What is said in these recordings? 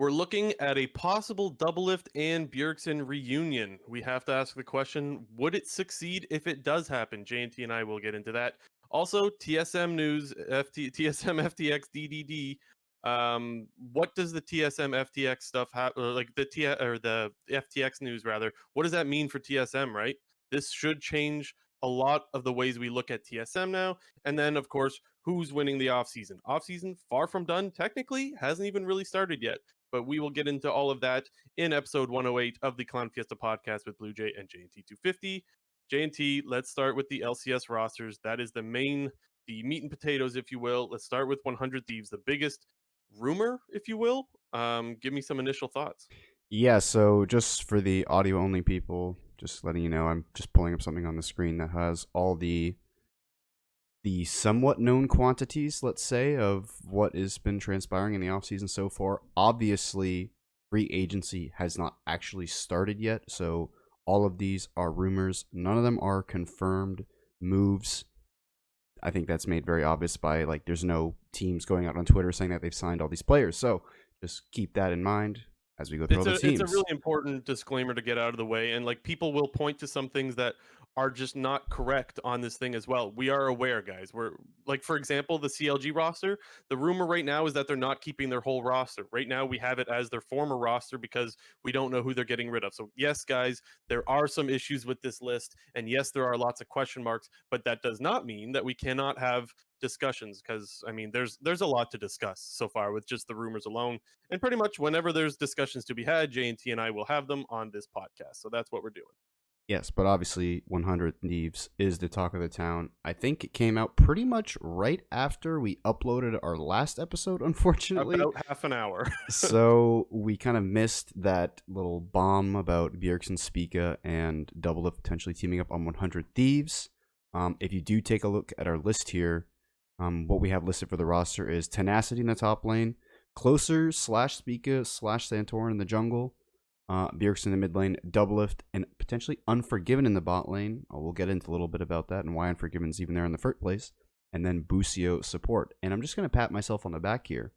We're looking at a possible Doublelift and Bjergsen reunion. We have to ask the question, would it succeed if it does happen? JNT and I will get into that. Also, TSM news, TSM FTXDDD. What does the TSM FTX stuff have, or like the FTX news rather? What does that mean for TSM, right? This should change a lot of the ways we look at TSM now. And then, of course, who's winning the offseason? Offseason, far from done, technically, hasn't even really started yet. But we will get into all of that in episode 108 of the Clown Fiesta podcast with Blue Jay and JNT250. JNT, let's start with the LCS rosters. That is the meat and potatoes, if you will. Let's start with 100 Thieves, the biggest rumor, if you will. Give me some initial thoughts. Yeah, so just for the audio only people, just letting you know, I'm just pulling up something on the screen that has all the somewhat known quantities, let's say, of what has been transpiring in the offseason so far. Obviously, free agency has not actually started yet, so all of these are rumors. None of them are confirmed moves. I think that's made very obvious by, like, there's no teams going out on Twitter saying that they've signed all these players. So just keep that in mind as we go through all the It's a teams. really important disclaimer to get out of the way, and like people will point to some things that are just not correct on this thing as well. We are aware, guys. We're like, for example, the CLG roster. The rumor right now is that they're not keeping their whole roster. Right now, we have it as their former roster because we don't know who they're getting rid of. So yes, guys, there are some issues with this list, and yes, there are lots of question marks. But that does not mean that we cannot have discussions, because I mean, there's a lot to discuss so far with just the rumors alone. And pretty much whenever there's discussions to be had, JNT and I will have them on this podcast. So that's what we're doing. Yes, but obviously 100 Thieves is the talk of the town. I think it came out pretty much right after we uploaded our last episode, unfortunately. About half an hour. So we kind of missed that little bomb about Bjergsen, Spica, and Doublelift potentially teaming up on 100 Thieves. If you do take a look at our list here, what we have listed for the roster is Tenacity in the top lane, Closer / Spica / Santorin in the jungle, Bjergsen in the mid lane, Doublelift, and potentially Unforgiven in the bot lane. We'll get into a little bit about that and why Unforgiven's even there in the first place. And then Busio support. And I'm just going to pat myself on the back here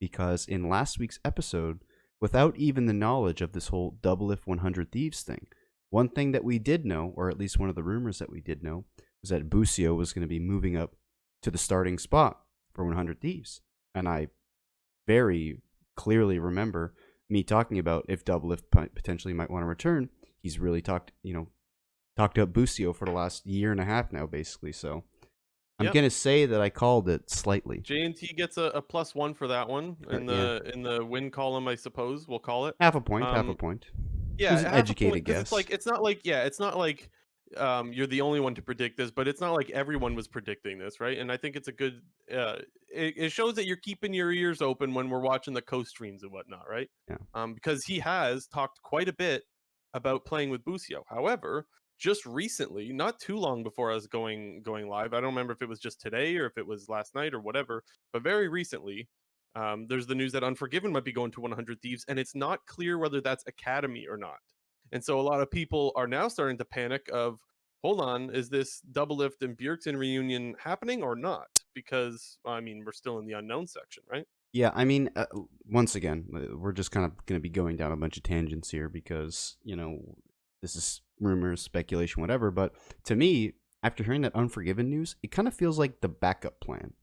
because in last week's episode, without even the knowledge of this whole Doublelift 100 Thieves thing, one thing that we did know, or at least one of the rumors that we did know, was that Busio was going to be moving up to the starting spot for 100 Thieves. And I very clearly remember me talking about if Doublelift potentially might want to return. He's really talked up Busio for the last year and a half now, basically. So I'm gonna say that I called it slightly. JNT gets a +1 for that one in the win column, I suppose we'll call it. Half a point. Half a point. It Yeah, was an half a point, educated because guess. it's not like you're the only one to predict this, but it's not like everyone was predicting this, right? And I think it's a good it shows that you're keeping your ears open when we're watching the co-streams and whatnot, right? Yeah. Because he has talked quite a bit about playing with Busio. However, just recently, not too long before us going live, I don't remember if it was just today or if it was last night or whatever, but very recently, there's the news that Unforgiven might be going to 100 Thieves, and it's not clear whether that's Academy or not. And so a lot of people are now starting to panic of, hold on, is this Doublelift and Bjergsen reunion happening or not? Because, I mean, we're still in the unknown section, right? Yeah, I mean, once again, we're just kind of going to be going down a bunch of tangents here because, this is rumors, speculation, whatever. But to me, after hearing that Unforgiven news, it kind of feels like the backup plan.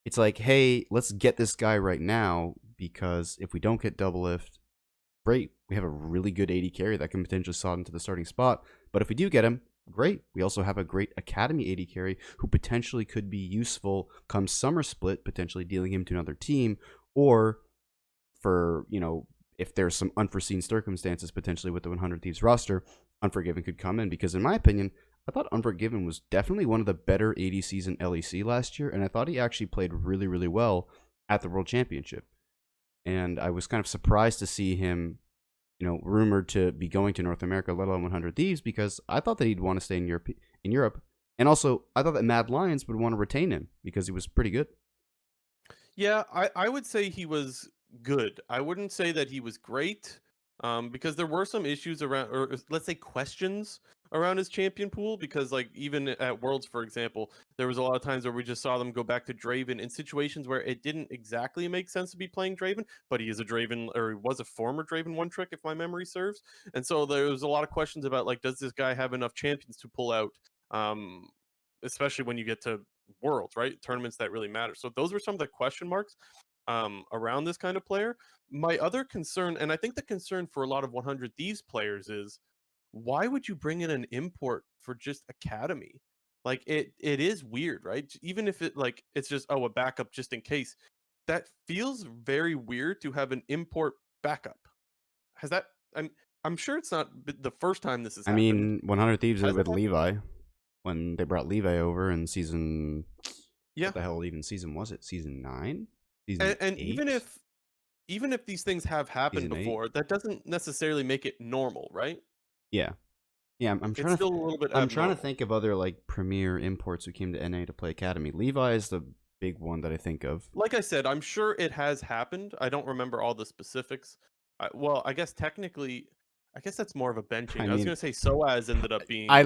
It's like, hey, let's get this guy right now because if we don't get Doublelift, great. We have a really good AD carry that can potentially slot into the starting spot. But if we do get him, great. We also have a great Academy AD carry who potentially could be useful come summer split, potentially dealing him to another team, or for, if there's some unforeseen circumstances potentially with the 100 Thieves roster, Unforgiven could come in. Because in my opinion, I thought Unforgiven was definitely one of the better ADCs in LEC last year, and I thought he actually played really, really well at the World Championship. And I was kind of surprised to see him, rumored to be going to North America, let alone 100 Thieves, because I thought that he'd want to stay in Europe. And also, I thought that Mad Lions would want to retain him because he was pretty good. Yeah, I would say he was good. I wouldn't say that he was great. because there were some issues around, or let's say questions around his champion pool. Because like even at Worlds, for example, there was a lot of times where we just saw them go back to Draven in situations where it didn't exactly make sense to be playing Draven, but he is a Draven, or he was a former Draven one trick, if my memory serves. And so there was a lot of questions about like, does this guy have enough champions to pull out? Um, Especially when you get to Worlds, right? Tournaments that really matter. So those were some of the question marks around this kind of player. My other concern, and I think the concern for a lot of 100 Thieves players, is why would you bring in an import for just Academy? Like it is weird, right? Even if it like it's just a backup just in case. That feels very weird to have an import backup. Has that? I'm sure it's not the first time this has I happened. mean, 100 Thieves did it Has it with happened? Levi when they brought Levi over in season. Yeah, What the hell even season was it? Season 9? Season and 8? even if these things have happened Season 8? before, that doesn't necessarily make it normal, right? Yeah. Yeah, I'm It's trying to still a little bit I'm trying to abnormal. think of other like premier imports who came to NA to play Academy. Levi is the big one that I think of. Like I said, I'm sure it has happened. I don't remember all the specifics. Well, I guess technically, I guess that's more of a I benching. I was mean, gonna say Soaz ended up being backup.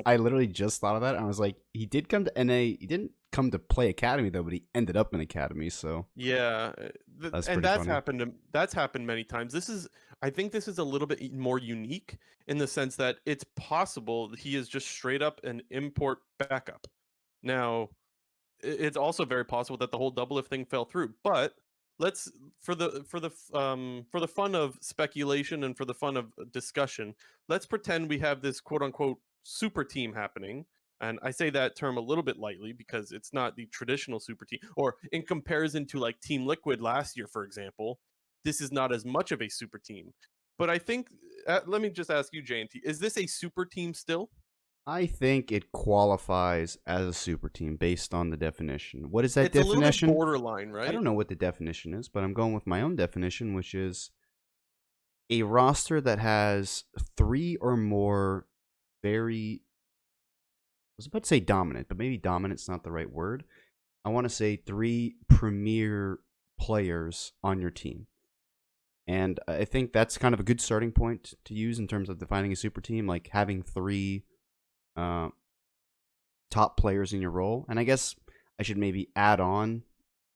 I literally just thought of that. And I was like, he did come to NA. He didn't come to play Academy though, but he ended up in Academy. So Yeah, that's and pretty funny. that's happened many times. I think this is a little bit more unique in the sense that it's possible he is just straight up an import backup. Now, it's also very possible that the whole double if thing fell through. But let's for the fun of speculation and for the fun of discussion, let's pretend we have this quote unquote super team happening. And I say that term a little bit lightly because it's not the traditional super team, or in comparison to like Team Liquid last year, for example, this is not as much of a super team. But I think, let me just ask you, JNT, is this a super team still? I think it qualifies as a super team based on the definition. What is that It's a little bit definition? borderline, I right? don't know what the definition is, but I'm going with my own definition, which is a roster that has three or more very, I was about to say dominant, but maybe dominant's not the right word. I want to say three premier players on your team. And I think that's kind of a good starting point to use in terms of defining a super team, like having three uh, top players in your role. And I guess I should maybe add on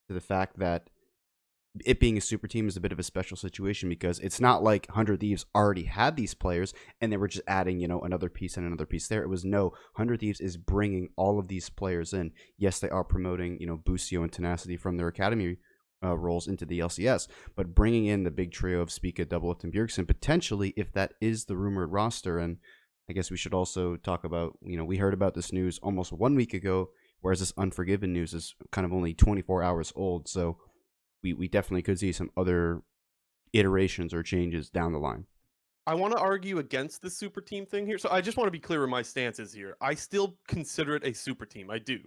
to the fact that it being a super team is a bit of a special situation because it's not like 100 Thieves already had these players and they were just adding, another piece and another piece there. It was no, 100 Thieves is bringing all of these players in. Yes, they are promoting, Busio and Tenacity from their academy roles into the LCS, but bringing in the big trio of Spica, Doublelift, and Bjergsen, potentially, if that is the rumored roster. And I guess we should also talk about, we heard about this news almost 1 week ago, whereas this Unforgiven news is kind of only 24 hours old. So we definitely could see some other iterations or changes down the line. I want to argue against the super team thing here. So I just want to be clear where my stance is here. I still consider it a super team. I do.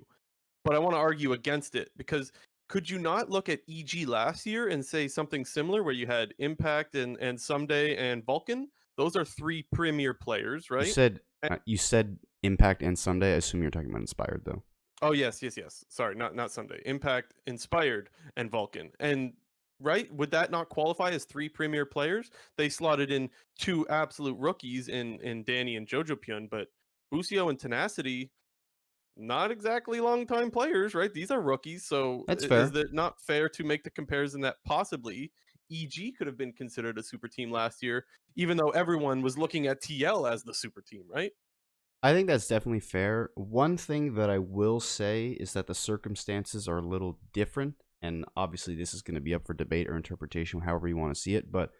But I want to argue against it because could you not look at EG last year and say something similar where you had Impact and Someday and Vulcan? Those are three premier players, You right? said you said Impact and Sunday. I assume you're talking about Inspired though. Oh yes, yes, yes. Sorry, not Sunday. Impact, Inspired, and Vulcan. And right, would that not qualify as three premier players? They slotted in two absolute rookies in Danny and Jojo Pyun, but Busio and Tenacity, not exactly long time players, right? These are rookies, so That's is fair. it not fair to make the comparison that possibly EG could have been considered a super team last year, even though everyone was looking at TL as the super team, right? I think that's definitely fair. One thing that I will say is that the circumstances are a little different, and obviously this is going to be up for debate or interpretation, however you want to see it. But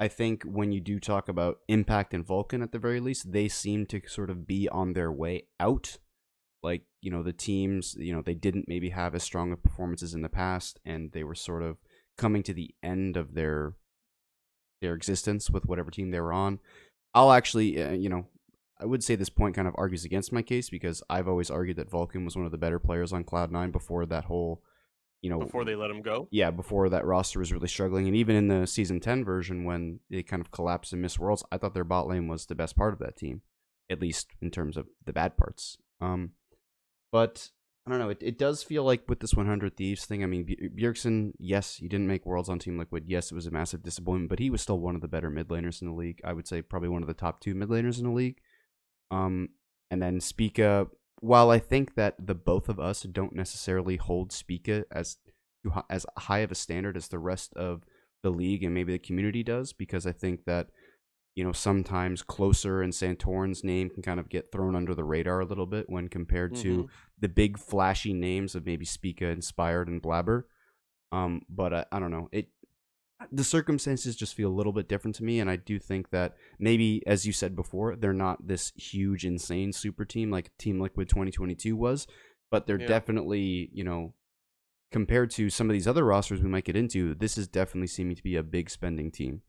I think when you do talk about Impact and Vulcan at the very least, they seem to sort of be on their way out. Like, the teams, they didn't maybe have as strong of performances in the past, and they were sort of coming to the end of their existence with whatever team they were on. I'll actually, I would say this point kind of argues against my case because I've always argued that Vulcan was one of the better players on Cloud9 before that whole, you know, Before they let him go. yeah, before that roster was really struggling. And even in the Season 10 version, when they kind of collapsed and missed Worlds, I thought their bot lane was the best part of that team, at least in terms of the bad parts. But I don't know. It does feel like with this 100 Thieves thing. I mean, Bjergsen, yes, he didn't make Worlds on Team Liquid. Yes, it was a massive disappointment, but he was still one of the better mid laners in the league. I would say probably one of the top two mid laners in the league. Um, and then Spica. While I think that the both of us don't necessarily hold Spica as high of a standard as the rest of the league and maybe the community does, because I think that sometimes Closer and Santorin's name can kind of get thrown under the radar a little bit when compared Hmm. to the big flashy names of maybe Spica, Inspired, and Blabber. But I don't know. The circumstances just feel a little bit different to me, and I do think that maybe, as you said before, they're not this huge, insane super team like Team Liquid 2022 was, but they're Yeah. definitely, compared to some of these other rosters we might get into, this is definitely seeming to be a big spending team.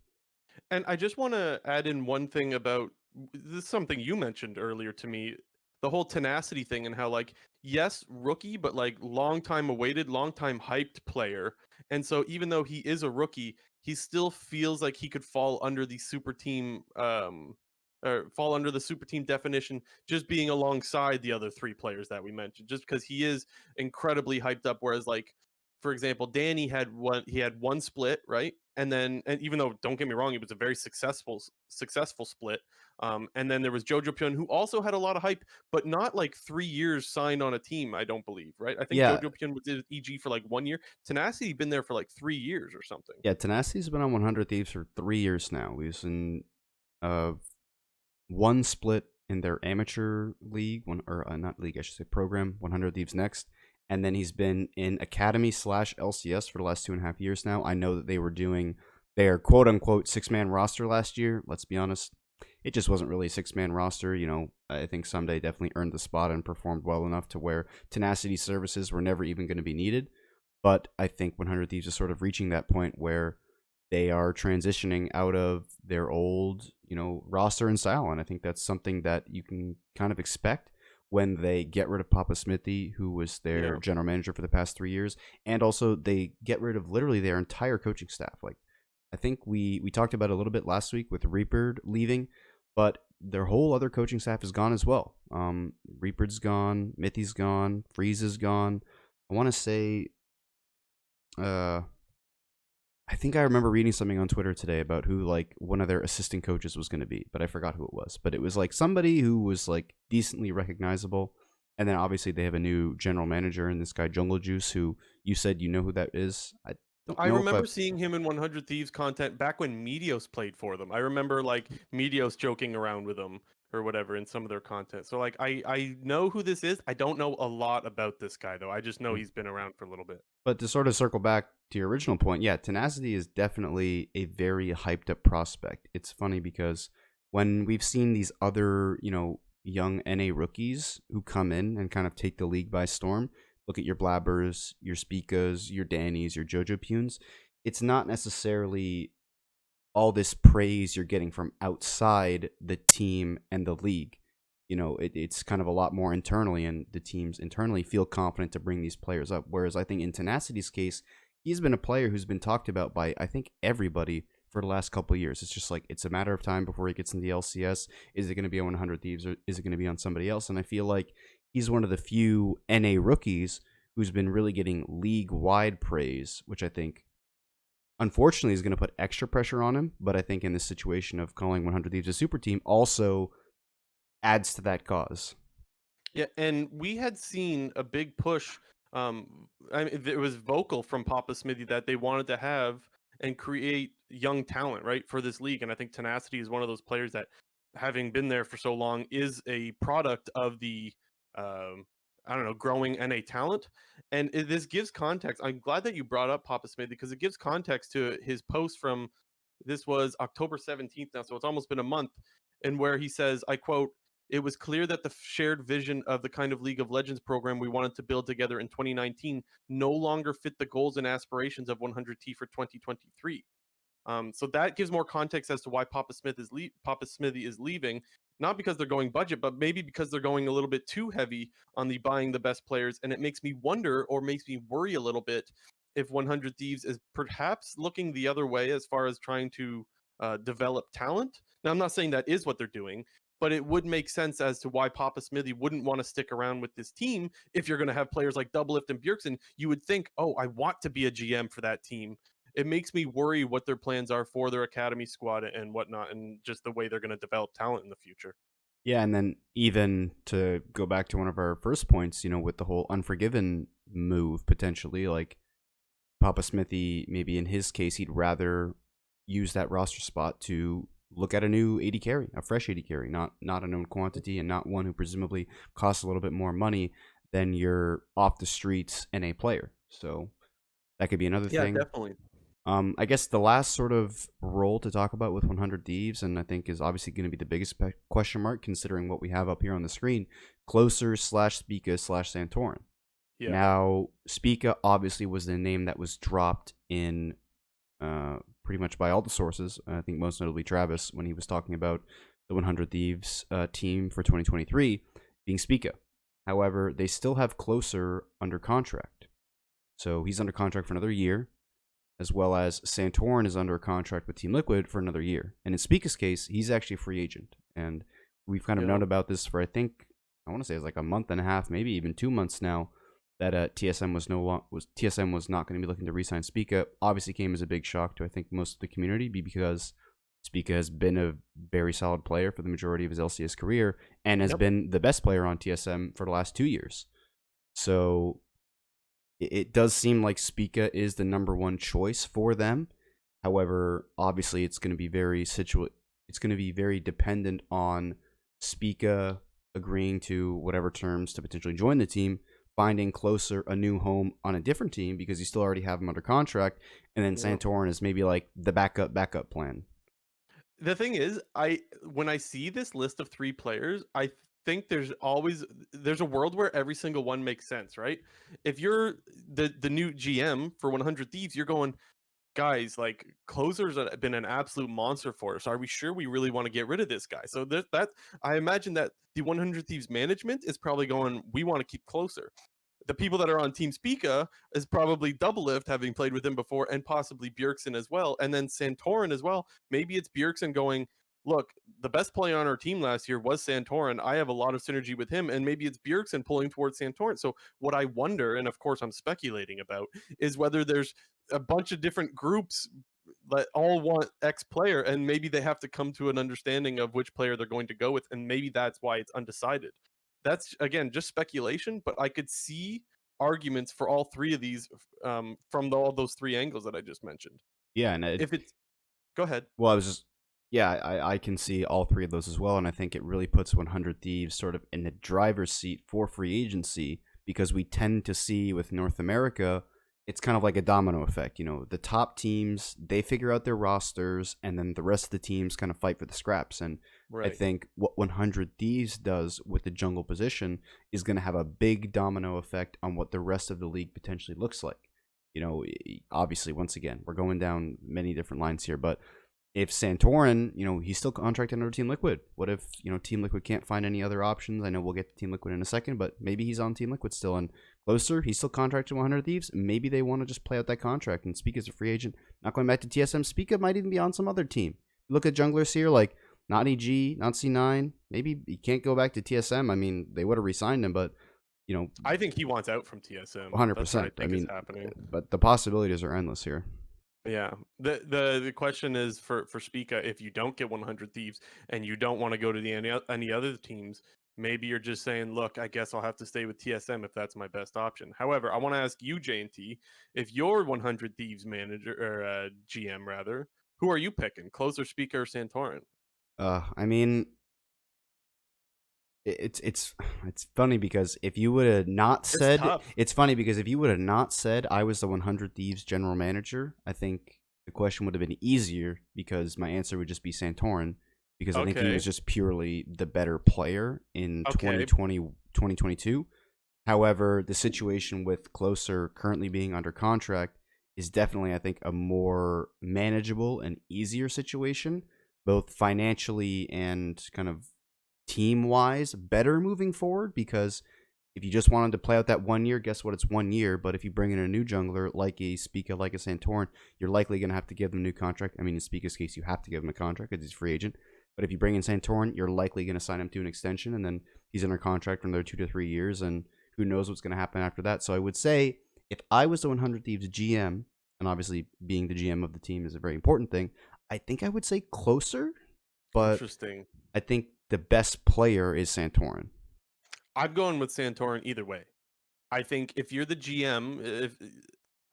And I just want to add in one thing about this is something you mentioned earlier to me, the whole tenacity thing and how like yes, rookie, but like long time awaited, long time hyped player. And so even though he is a rookie, he still feels like he could fall under the super team or fall under the super team definition just being alongside the other three players that we mentioned just because he is incredibly hyped up whereas like for example, Danny had one split, right? And even though don't get me wrong, it was a very successful split. And then there was Jojo Pyun who also had a lot of hype, but not like 3 years signed on a team, I don't believe, right? I think Yeah, Jojo Pyun was at EG for like 1 year. Tenacity been there for like 3 years or something. yeah. Tenacity's been on 100 Thieves for 3 years now. We was in uh one split in their amateur league, one or not league, I should say program. 100 Thieves next, and then he's been in academy slash LCS for the last 2.5 years now. I know that they were doing their quote unquote 6-man roster last year. Let's be honest, it just wasn't really a 6-man roster. I think Someday definitely earned the spot and performed well enough to where Tenacity services were never even going to be needed. But I think 100 Thieves is sort of reaching that point where they are transitioning out of their old, roster and style. And I think that's something that you can kind of expect when they get rid of Papa Smithy, who was their Yeah. general manager for the past 3 years. And also they get rid of literally their entire coaching staff. Like I think we talked about it a little bit last week with Reaper leaving, but their whole other coaching staff is gone as well. Reaper's gone, Mithy's gone, Freeze is gone. I want to say uh I think I remember reading something on Twitter today about who like one of their assistant coaches was going to be, but I forgot who it was. But it was like somebody who was like decently recognizable. And then obviously they have a new general manager in this guy Jungle Juice, who you said you know who that is. I don't I know if remember I've. seeing him in 100 Thieves content back when Meteos played for them. I remember like Meteos joking around with them or whatever in some of their content. So like I know who this is. I don't know a lot about this guy though. I just know he's been around for a little bit. But to sort of circle back to your original point, yeah, Tenacity is definitely a very hyped up prospect. It's funny because when we've seen these other, young NA rookies who come in and kind of take the league by storm, look at your Blabbers, your Spikas, your Dannys, your Jojo Punes, it's not necessarily all this praise you're getting from outside the team and the league. It's kind of a lot more internally, and the teams internally feel confident to bring these players up. Whereas I think in Tenacity's case, he's been a player who's been talked about by I think everybody for the last couple of years. It's just like it's a matter of time before he gets in the LCS. Is it going to be on 100 Thieves or is it going to be on somebody else? And I feel like he's one of the few NA rookies who's been really getting league wide praise, which I think unfortunately is going to put extra pressure on him. But I think in this situation of calling 100 Thieves a super team also adds to that cause. Yeah, and we had seen a big push. I mean, it was vocal from Papa Smithy that they wanted to have and create young talent, right, for this league. And I think Tenacity is one of those players that, having been there for so long, is a product of the, um, I don't know, growing NA talent. And this gives context. I'm glad that you brought up Papa Smithy because it gives context to his post from this was October 17th now, so it's almost been a month, and where he says, I quote, it was clear that the shared vision of the kind of League of Legends program we wanted to build together in 2019 no longer fit the goals and aspirations of 100T for 2023. So that gives more context as to why Papa Smithy is leaving, not because they're going budget, but maybe because they're going a little bit too heavy on the buying the best players, and it makes me wonder or makes me worry a little bit if 100 Thieves is perhaps looking the other way as far as trying to develop talent. Now, I'm not saying that is what they're doing, but it would make sense as to why Papa Smithy wouldn't want to stick around with this team if you're going to have players like Doublelift and Bjergsen. You would think, oh, I want to be a GM for that team. It makes me worry what their plans are for their academy squad and whatnot, and just the way they're going to develop talent in the future. Yeah, and then even to go back to one of our first points, with the whole Unforgiven move potentially, like Papa Smithy, maybe in his case, he'd rather use that roster spot to look at a new AD carry, a fresh AD carry, not a known quantity, and not one who presumably costs a little bit more money than your off the streets NA player. So that could be another Yeah, thing. definitely. I guess the last sort of role to talk about with 100 Thieves, and I think is obviously going to be the biggest question mark considering what we have up here on the screen, Closer / Spica / Santorin. Yeah. Now, Spica obviously was the name that was dropped in pretty much by all the sources. I think most notably Travis when he was talking about the 100 Thieves team for 2023 being Spica. However, they still have Closer under contract. So he's under contract for another year, as well as Santorin is under a contract with Team Liquid for another year. And in Spica's case, he's actually a free agent. And we've kind of known about this for, I want to say it's like a month and a half, maybe even 2 months now, that TSM was not going to be looking to re-sign Spica. Obviously came as a big shock to, I think, most of the community, because Spica has been a very solid player for the majority of his LCS career and has been the best player on TSM for the last 2 years. So it does seem like Spica is the number one choice for them. However, obviously it's going to be very dependent on Spica agreeing to whatever terms to potentially join the team, finding Closer a new home on a different team because you still already have him under contract, and then Santorin is maybe like the backup plan. The thing is, when I see this list of 3 players, I think there's a world where every single one makes sense, right? If you're the new GM for 100 Thieves, you're going, guys, like Closer's been an absolute monster for us. Are we sure we really want to get rid of this guy? So that I imagine that the 100 Thieves management is probably going, we want to keep Closer. The people that are on Team Spica is probably Doublelift, having played with him before, and possibly Bjergsen as well, and then Santorin as well. Maybe it's Bjergsen going, look, the best player on our team last year was Santorin. I have a lot of synergy with him, and maybe it's Bjergsen pulling towards Santorin. So what I wonder, and of course I'm speculating about, is whether there's a bunch of different groups that all want X player, and maybe they have to come to an understanding of which player they're going to go with, and maybe that's why it's undecided. That's, again, just speculation, but I could see arguments for all 3 of these from all those 3 angles that I just mentioned. Yeah, and if it's go ahead. Well, I can see all 3 of those as well, and I think it really puts 100 Thieves sort of in the driver's seat for free agency, because we tend to see with North America, it's kind of like a domino effect. The top teams, they figure out their rosters, and then the rest of the teams kind of fight for the scraps. And I think what 100 Thieves does with the jungle position is going to have a big domino effect on what the rest of the league potentially looks like. Obviously, once again, we're going down many different lines here, but if Santorin, he's still contracted under Team Liquid. What if, Team Liquid can't find any other options? I know we'll get to Team Liquid in a second, but maybe he's on Team Liquid still. And Closer, he's still contracted to 100 Thieves. Maybe they want to just play out that contract and Spica's a free agent. Not going back to TSM. Spica might even be on some other team. Look at junglers here, like not EG, not C9. Maybe he can't go back to TSM. I mean, they would have re-signed him, but I think he wants out from TSM. 100%. I mean, is happening. But the possibilities are endless here. Yeah. The question is for Spica, if you don't get 100 Thieves and you don't want to go to any other teams, maybe you're just saying, look, I guess I'll have to stay with TSM if that's my best option. However, I want to ask you, J&T, if you're 100 Thieves manager or GM rather, who are you picking? Closer, Spica, or Santorin? I mean, it's funny because if you would have not said it's funny because if you would have not said I was the 100 Thieves general manager, I think the question would have been easier because my answer would just be Santorin, because I think he was just purely the better player in 2022. However, the situation with Closer currently being under contract is definitely, I think, a more manageable and easier situation, both financially and kind of team-wise better moving forward, because if you just wanted to play out that 1 year, guess what? It's 1 year. But if you bring in a new jungler like a Spica, like a Santorin, you're likely going to have to give them a new contract. I mean, in Spica's case, you have to give him a contract because he's a free agent. But if you bring in Santorin, you're likely going to sign him to an extension, and then he's under contract for another 2 to 3 years, and who knows what's going to happen after that. So I would say if I was the 100 Thieves GM, and obviously being the GM of the team is a very important thing, I think I would say closer, but Interesting. I think the best player is Santorin. I'm going with Santorin either way. I think if you're the GM, if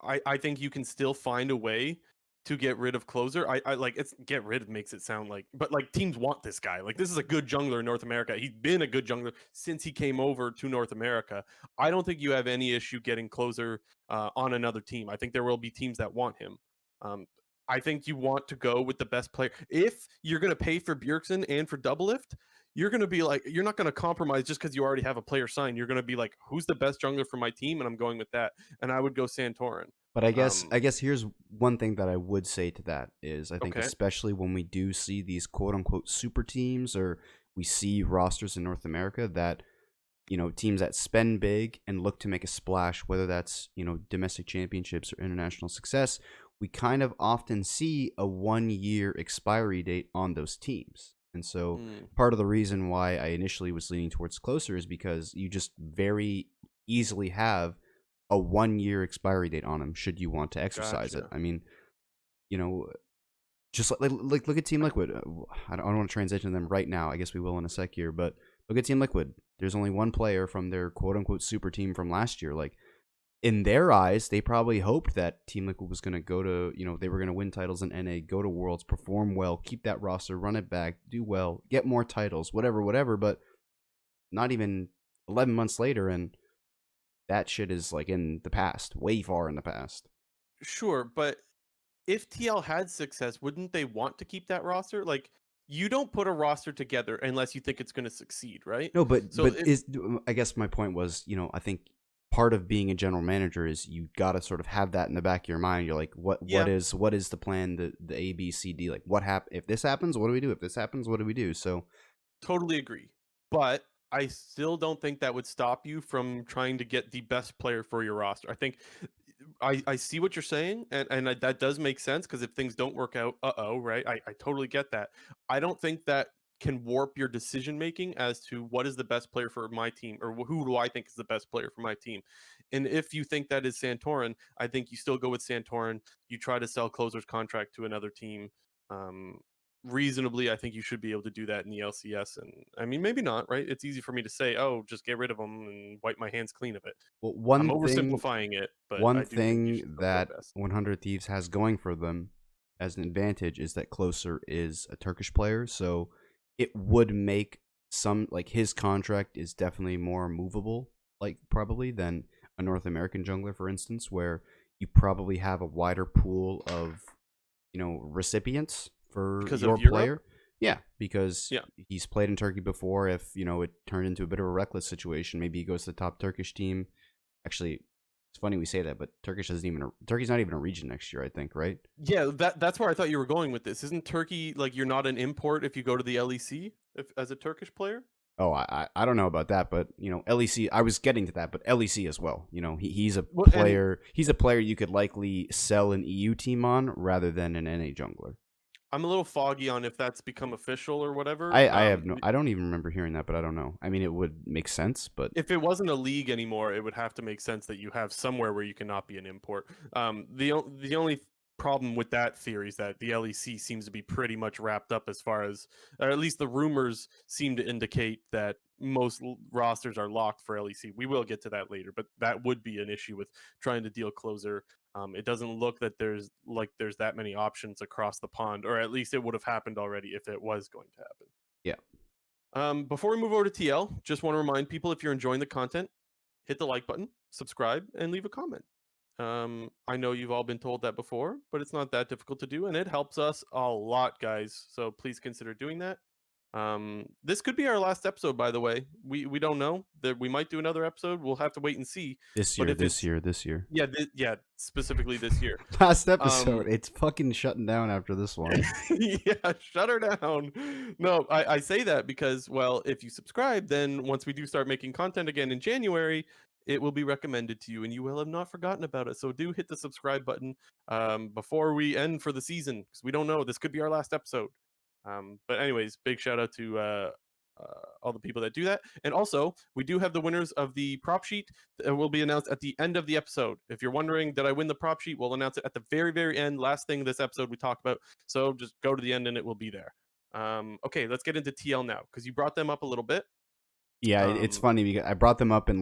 I think you can still find a way to get rid of closer. I like it's get rid of makes it sound like, but like teams want this guy. Like this is a good jungler in North America. He's been a good jungler since he came over to North America. I don't think you have any issue getting closer on another team. I think there will be teams that want him. Um, I think you want to go with the best player. If you're going to pay for Bjergsen and for Doublelift, you're going to be like, you're not going to compromise just because you already have a player signed. You're going to be like, who's the best jungler for my team? And I'm going with that. And I would go Santorin. But I guess Um, I guess here's one thing that I would say to that is I think okay. especially when we do see these quote unquote super teams or we see rosters in North America that teams that spend big and look to make a splash, whether that's domestic championships or international success, we kind of often see a 1 year expiry date on those teams. And so Mm, part of the reason why I initially was leaning towards closer is because you just very easily have a 1 year expiry date on them should you want to exercise it. gotcha. I mean, you know, just like look at Team Liquid. I don't want to transition to them right now. I guess we will in a sec here, but look at Team Liquid. There's only one player from their quote unquote super team from last year. Like in their eyes, they probably hoped that Team Liquid was going to go to, they were going to win titles in NA, go to Worlds, perform well, keep that roster, run it back, do well, get more titles, whatever. But not even 11 months later, and that shit is like in the past, way far in the past. Sure, but if TL had success, wouldn't they want to keep that roster? Like, you don't put a roster together unless you think it's going to succeed, right? No, but So it, I guess my point was, I think part of being a general manager is you got to sort of have that in the back of your mind. You're like, what yeah, what is the plan? The A B C D. Like, what happen if this happens? What do we do? If this happens, what do we do? So totally agree. But I still don't think that would stop you from trying to get the best player for your roster. I think I see what you're saying, and that does make sense because if things don't work out, right? I totally get that. I don't think that can warp your decision making as to what is the best player for my team or who do I think is the best player for my team. And if you think that is Santorin, I think you still go with Santorin. You try to sell Closer's contract to another team. Um, Reasonably, I think you should be able to do that in the LCS. And I mean, maybe not, right? It's easy for me to say, oh, just get rid of them and wipe my hands clean of it. well, I'm oversimplifying it, but one I do think you should thing still go that best. 100 Thieves has going for them as an advantage is that Closer is a Turkish player, so it would make some like his contract is definitely more movable, like probably than a North American jungler, for instance, where you probably have a wider pool of recipients for Because your of Europe? player. Yeah, because Yeah. he's played in Turkey before. If it turned into a bit of a reckless situation, maybe he goes to the top Turkish team. Actually, it's funny we say that, but Turkey's not even a region next year, I think, right? Yeah, that's where I thought you were going with this. Isn't Turkey like you're not an import if you go to the LEC if, as a Turkish player? Oh, I don't know about that, but LEC. I was getting to that, but LEC as well. He's a Well, and player. He's a player you could likely sell an EU team on rather than an NA jungler. I'm a little foggy on if that's become official or whatever. I have no. I don't even remember hearing that, but I don't know. I mean, it would make sense, but If it wasn't a league anymore, it would have to make sense that you have somewhere where you cannot be an import. The only problem with that theory is that the LEC seems to be pretty much wrapped up as far as, or at least the rumors seem to indicate that most rosters are locked for LEC. We will get to that later, but that would be an issue with trying to deal closer. It doesn't look that there's that many options across the pond, or at least it would have happened already if it was going to happen. yeah. Before we move over to TL, just want to remind people if you're enjoying the content, hit the like button, subscribe, and leave a comment. I know you've all been told that before, but it's not that difficult to do, and it helps us a lot, guys. So please consider doing that. This could be our last episode, by the way. We don't know that we might do another episode. We'll have to wait and see. This But year, if this it's year, this year. yeah, yeah, specifically this year. Last episode. Um, It's fucking shutting down after this one. yeah, shut her down. No, I say that because, well, if you subscribe, then once we do start making content again in January, it will be recommended to you and you will have not forgotten about it. So do hit the subscribe button before we end for the season because we don't know. This could be our last episode. But anyways, big shout out to all the people that do that. And also, we do have the winners of the prop sheet that will be announced at the end of the episode. If you're wondering, did I win the prop sheet? We'll announce it at the very, very end. Last thing this episode we talk about. So just go to the end and it will be there. Okay, let's get into TL now because you brought them up a little bit. Yeah, it's funny because I brought them up in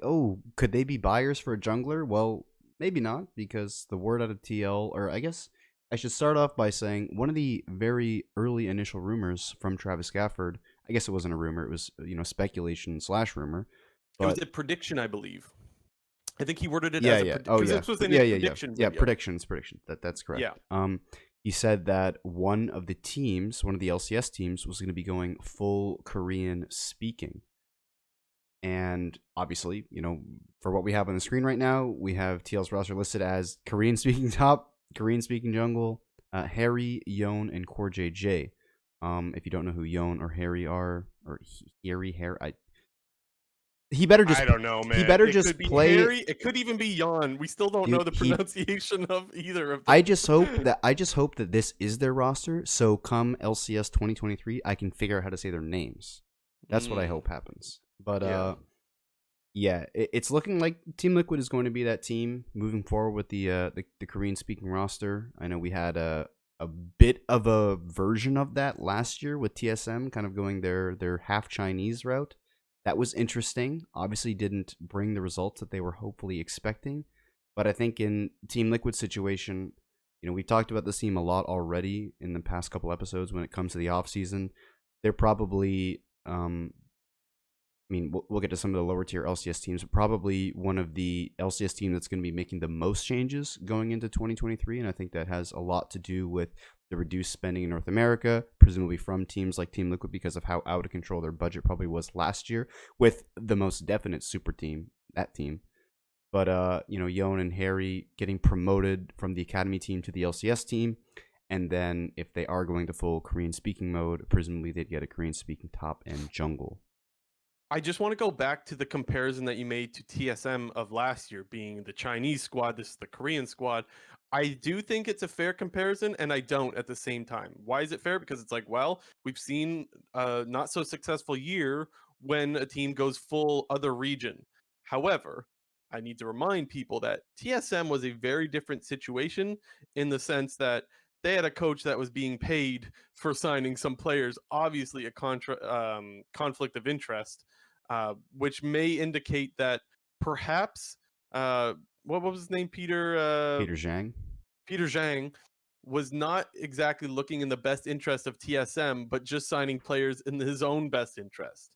oh, could they be buyers for a jungler? Well, maybe not, because the word out of TL, or I guess I should start off by saying one of the very early initial rumors from Travis Gafford, I guess it wasn't a rumor, it was, speculation / rumor. But it was a prediction, I believe. I think he worded it yeah, as a prediction. prediction. This was in his prediction video. Yeah, predictions. That's correct. Yeah. He said that one of the LCS teams, was going to be going full Korean speaking. And obviously, for what we have on the screen right now, we have TL's roster listed as Korean speaking top, Korean speaking jungle, Harry, Yon, and CoreJJ. If you don't know who Yon or Harry are, or Harry, he better just. I don't know, man. He better it just could be play. Harry. It could even be Yon. We still don't know the pronunciation of either of them. I just hope that this is their roster. So come LCS 2023, I can figure out how to say their names. That's what I hope happens. But yeah, it's looking like Team Liquid is going to be that team moving forward with the Korean speaking roster. I know we had a bit of a version of that last year with TSM, kind of going their half Chinese route. That was interesting. Obviously didn't bring the results that they were hopefully expecting. But I think in Team Liquid's situation, we've talked about this team a lot already in the past couple episodes when it comes to the offseason. They're probably, we'll get to some of the lower tier LCS teams, but probably one of the LCS team that's going to be making the most changes going into 2023. And I think that has a lot to do with the reduced spending in North America, presumably from teams like Team Liquid, because of how out of control their budget probably was last year, with the most definite super team, that team. But, Yon and Harry getting promoted from the academy team to the LCS team. And then if they are going to full Korean speaking mode, presumably they'd get a Korean speaking top and jungle. I just want to go back to the comparison that you made to TSM of last year being the Chinese squad. This is the Korean squad. I do think it's a fair comparison, and I don't at the same time. Why is it fair? Because it's like, well, we've seen a not so successful year when a team goes full other region. However, I need to remind people that TSM was a very different situation in the sense that they had a coach that was being paid for signing some players, obviously a conflict of interest, which may indicate that perhaps what was his name? Peter Zhang. Peter Zhang was not exactly looking in the best interest of TSM, but just signing players in his own best interest.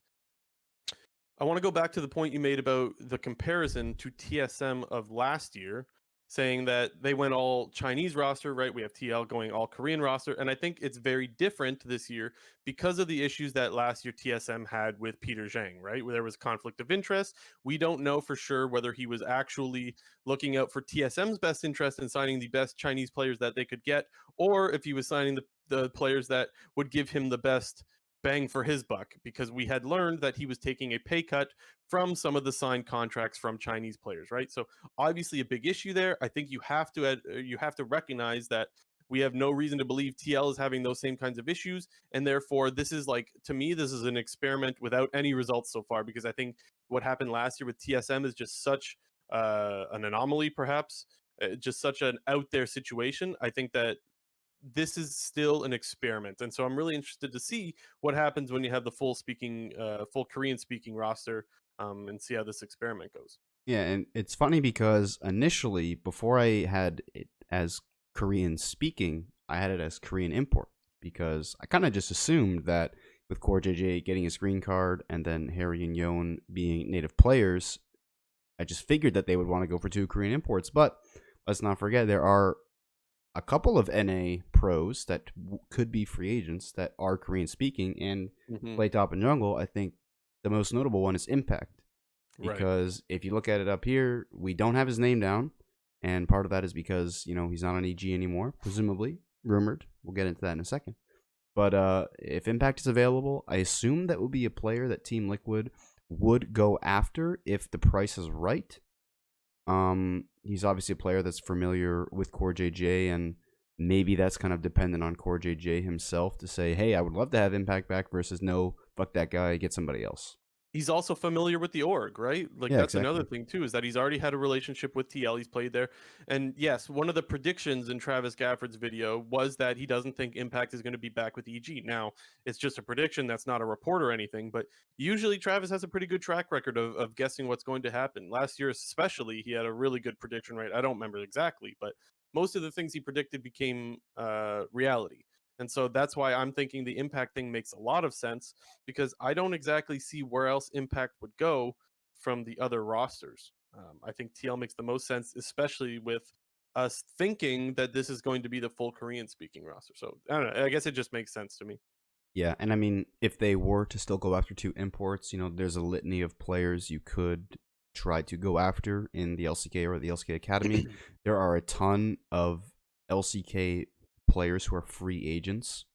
I want to go back to the point you made about the comparison to TSM of last year, saying that they went all Chinese roster, right? We have TL going all Korean roster. And I think it's very different this year because of the issues that last year TSM had with Peter Zhang, right? Where there was conflict of interest. We don't know for sure whether he was actually looking out for TSM's best interest in signing the best Chinese players that they could get, or if he was signing the players that would give him the best bang for his buck, because we had learned that he was taking a pay cut from some of the signed contracts from Chinese players, right? So obviously a big issue there. I think you have to recognize that we have no reason to believe TL is having those same kinds of issues, and therefore this is like, to me, this is an experiment without any results so far, because I think what happened last year with TSM is just such an anomaly, perhaps, just such an out there situation. I think that this is still an experiment, and so I'm really interested to see what happens when you have the full Korean speaking roster, and see how this experiment goes. Yeah, and it's funny because initially, before I had it as Korean speaking, I had it as Korean import, because I kind of just assumed that with CoreJJ getting his green card and then Harry and Yon being native players, I just figured that they would want to go for 2 Korean imports. But let's not forget, there are a couple of NA pros that could be free agents that are Korean speaking and play top and jungle. I think the most notable one is Impact, because if you look at it up here, we don't have his name down, and part of that is because he's not on EG anymore, presumably rumored. We'll get into that in a second. But if Impact is available, I assume that would be a player that Team Liquid would go after if the price is right. He's obviously a player that's familiar with CoreJJ, and maybe that's kind of dependent on Core JJ himself to say, hey, I would love to have Impact back versus no, fuck that guy, get somebody else. He's also familiar with the org, right? Like Yeah, that's another exactly. thing too, is that he's already had a relationship with TL. He's played there. And yes, one of the predictions in Travis Gafford's video was that he doesn't think Impact is going to be back with EG. Now, it's just a prediction, that's not a report or anything, but usually Travis has a pretty good track record of guessing what's going to happen. Last year especially, he had a really good prediction rate. I don't remember exactly, but most of the things he predicted became reality. And so that's why I'm thinking the Impact thing makes a lot of sense, because I don't exactly see where else Impact would go from the other rosters. I think TL makes the most sense, especially with us thinking that this is going to be the full Korean speaking roster. So I don't know. I guess it just makes sense to me. Yeah, and I mean, if they were to still go after 2 imports, there's a litany of players you could try to go after in the LCK or the LCK Academy. There are a ton of LCK players who are free agents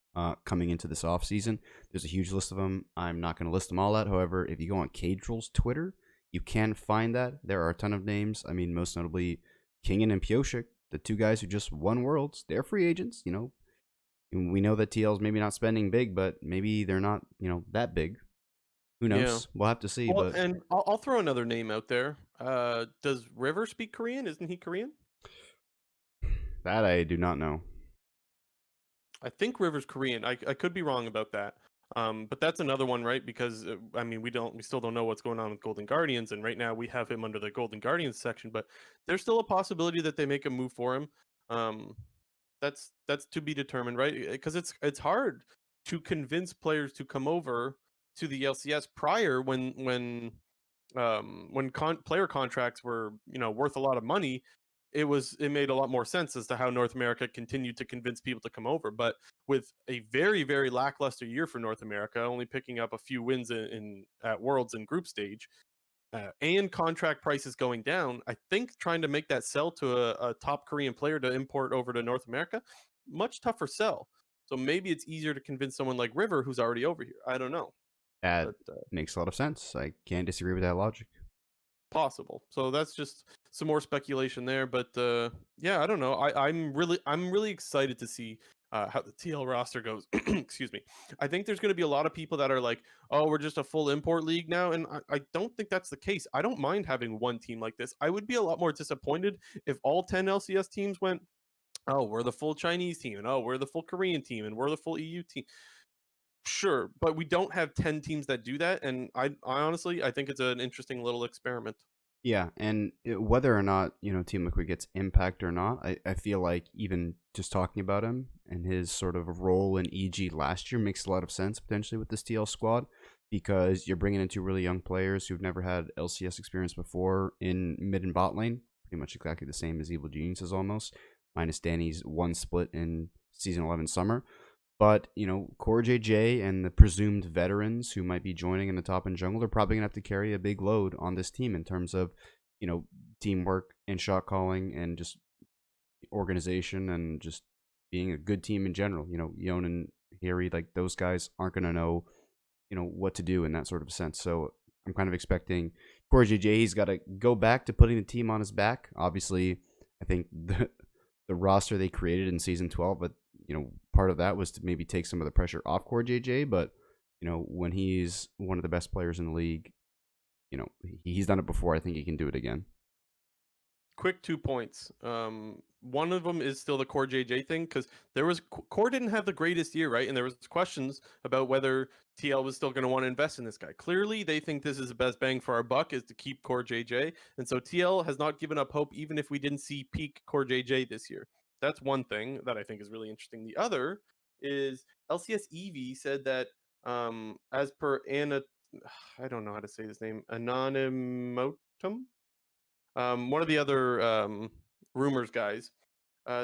coming into this offseason. There's a huge list of them. I'm not going to list them all out. However, if you go on Caedrel's Twitter, you can find that. There are a ton of names. I mean, most notably, Kingen and Pioshik, the 2 guys who just won Worlds. They're free agents, we know that TL's maybe not spending big, but maybe they're not, that big. Who Yeah. knows? We'll have to see. Well, But and I'll throw another name out there. Does River speak Korean? Isn't he Korean? that I do not know. I think River's Korean. I could be wrong about that. But that's another one, right? Because I mean, we still don't know what's going on with Golden Guardians, and right now we have him under the Golden Guardians section. But there's still a possibility that they make a move for him. Um, that's to be determined, right? Because it's hard to convince players to come over to the LCS prior when player contracts were worth a lot of money. It made a lot more sense as to how North America continued to convince people to come over. But with a very very lackluster year for North America, only picking up a few wins in at Worlds and group stage, and contract prices going down, I think trying to make that sell to a top Korean player to import over to North America, much tougher sell. So maybe it's easier to convince someone like River who's already over here. I don't know, That but makes a lot of sense. I can't disagree with that logic. possible. So that's just some more speculation there. But yeah, I don't know. I'm really excited to see how the TL roster goes. Excuse me. I think there's going to be a lot of people that are like, "Oh, we're just a full import league now," and I don't think that's the case. I don't mind having one team like this. I would be a lot more disappointed if all 10 LCS teams went, "Oh, we're the full Chinese team, and oh, we're the full Korean team, and we're the full EU team." Sure, but we don't have 10 teams that do that, and I honestly I think it's an interesting little experiment. Yeah, and whether or not Team Liquid gets impact or not, I feel like even just talking about him and his sort of role in EG last year makes a lot of sense potentially with this TL squad, because you're bringing in 2 really young players who've never had LCS experience before in mid and bot lane, pretty much exactly the same as Evil Geniuses almost, minus Danny's one split in season 11 summer. But, Core JJ and the presumed veterans who might be joining in the top and jungle are probably going to have to carry a big load on this team in terms of, teamwork and shot calling and just organization and just being a good team in general. Yon and Harry, like those guys aren't going to know, what to do in that sort of sense. So I'm kind of expecting Core JJ, he's got to go back to putting the team on his back. Obviously, I think the roster they created in season 12, but part of that was to maybe take some of the pressure off Core JJ. But when he's one of the best players in the league, he's done it before. I think he can do it again. Quick 2 points. One of them is still the Core JJ thing, because Core didn't have the greatest year, right? And there was questions about whether TL was still going to want to invest in this guy. Clearly, they think this is the best bang for our buck is to keep Core JJ, and so TL has not given up hope, even if we didn't see peak Core JJ this year. That's one thing that I think is really interesting. The other is LCS Evie said that, as per Anna, I don't know how to say this name, Anonymotum, one of the other rumors guys,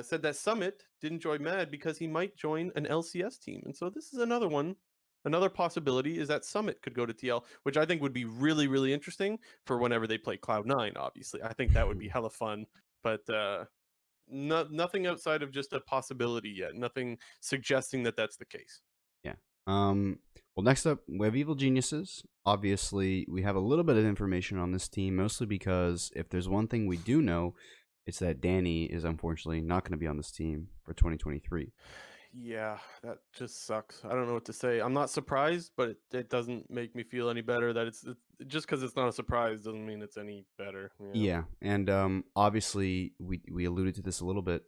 said that Summit didn't join Mad because he might join an LCS team. And so this is another one. Another possibility is that Summit could go to TL, which I think would be really, really interesting for whenever they play Cloud9, obviously. I think that would be hella fun. But nothing outside of just a possibility yet. Nothing suggesting that that's the case. Yeah. Well, next up, we have Evil Geniuses. Obviously, we have a little bit of information on this team, mostly because if there's one thing we do know, It's that Danny is unfortunately not going to be on this team for 2023. Yeah, that just sucks. I don't know what to say. I'm not surprised, but it doesn't make me feel any better that it's just because it's not a surprise doesn't mean it's any better. Yeah, and obviously we alluded to this a little bit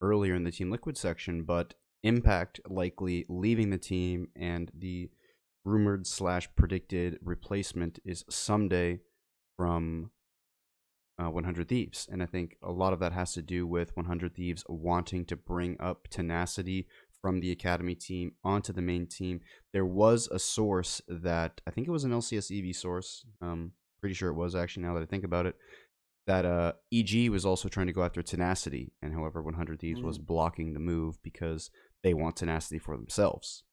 earlier in the Team Liquid section, but Impact likely leaving the team, and the rumored / predicted replacement is someday from 100 Thieves. And I think a lot of that has to do with 100 Thieves wanting to bring up tenacity from the academy team onto the main team. There was a source that, I think it was an LCS EV source, pretty sure it was actually now that I think about it, that EG was also trying to go after tenacity, and however 100 Thieves was blocking the move because they want tenacity for themselves.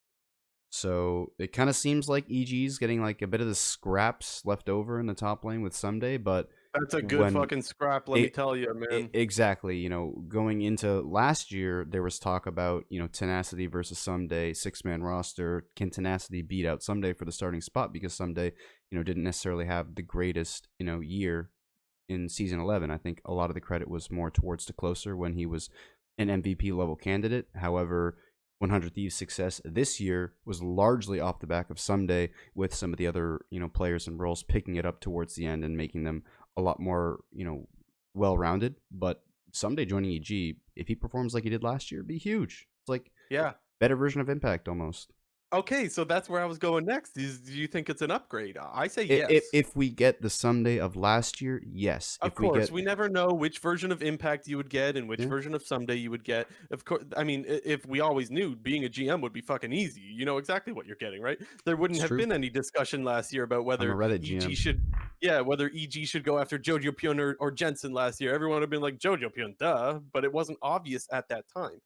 So it kind of seems like EG's getting like a bit of the scraps left over in the top lane with Someday, but that's a good fucking scrap, let me tell you, man. Exactly. You know, going into last year, there was talk about, you know, Tenacity versus Someday, 6-man roster. Can Tenacity beat out Someday for the starting spot? Because Someday, you know, didn't necessarily have the greatest, you know, year in season 11. I think a lot of the credit was more towards the closer when he was an MVP level candidate. However, 100 Thieves' success this year was largely off the back of Someday, with some of the other, you know, players and roles picking it up towards the end and making them a lot more, you know, well-rounded. But Someday joining EG, if he performs like he did last year, it'd be huge. It's like, yeah, better version of Impact almost. Okay, so that's where I was going next. Do you think it's an upgrade? I say yes. If we get the Someday of last year, yes. Of If we course, get, we never know which version of Impact you would get and which yeah, version of Someday you would get. Of course, I mean, if we always knew being a GM would be fucking easy, you know exactly what you're getting, right? There wouldn't it's have true. been any discussion last year about I'm a whether Reddit EG GM. should, yeah, whether EG should go after Jojo Pion or Jensen last year. Everyone would have been like Jojo Pion, duh, but it wasn't obvious at that time.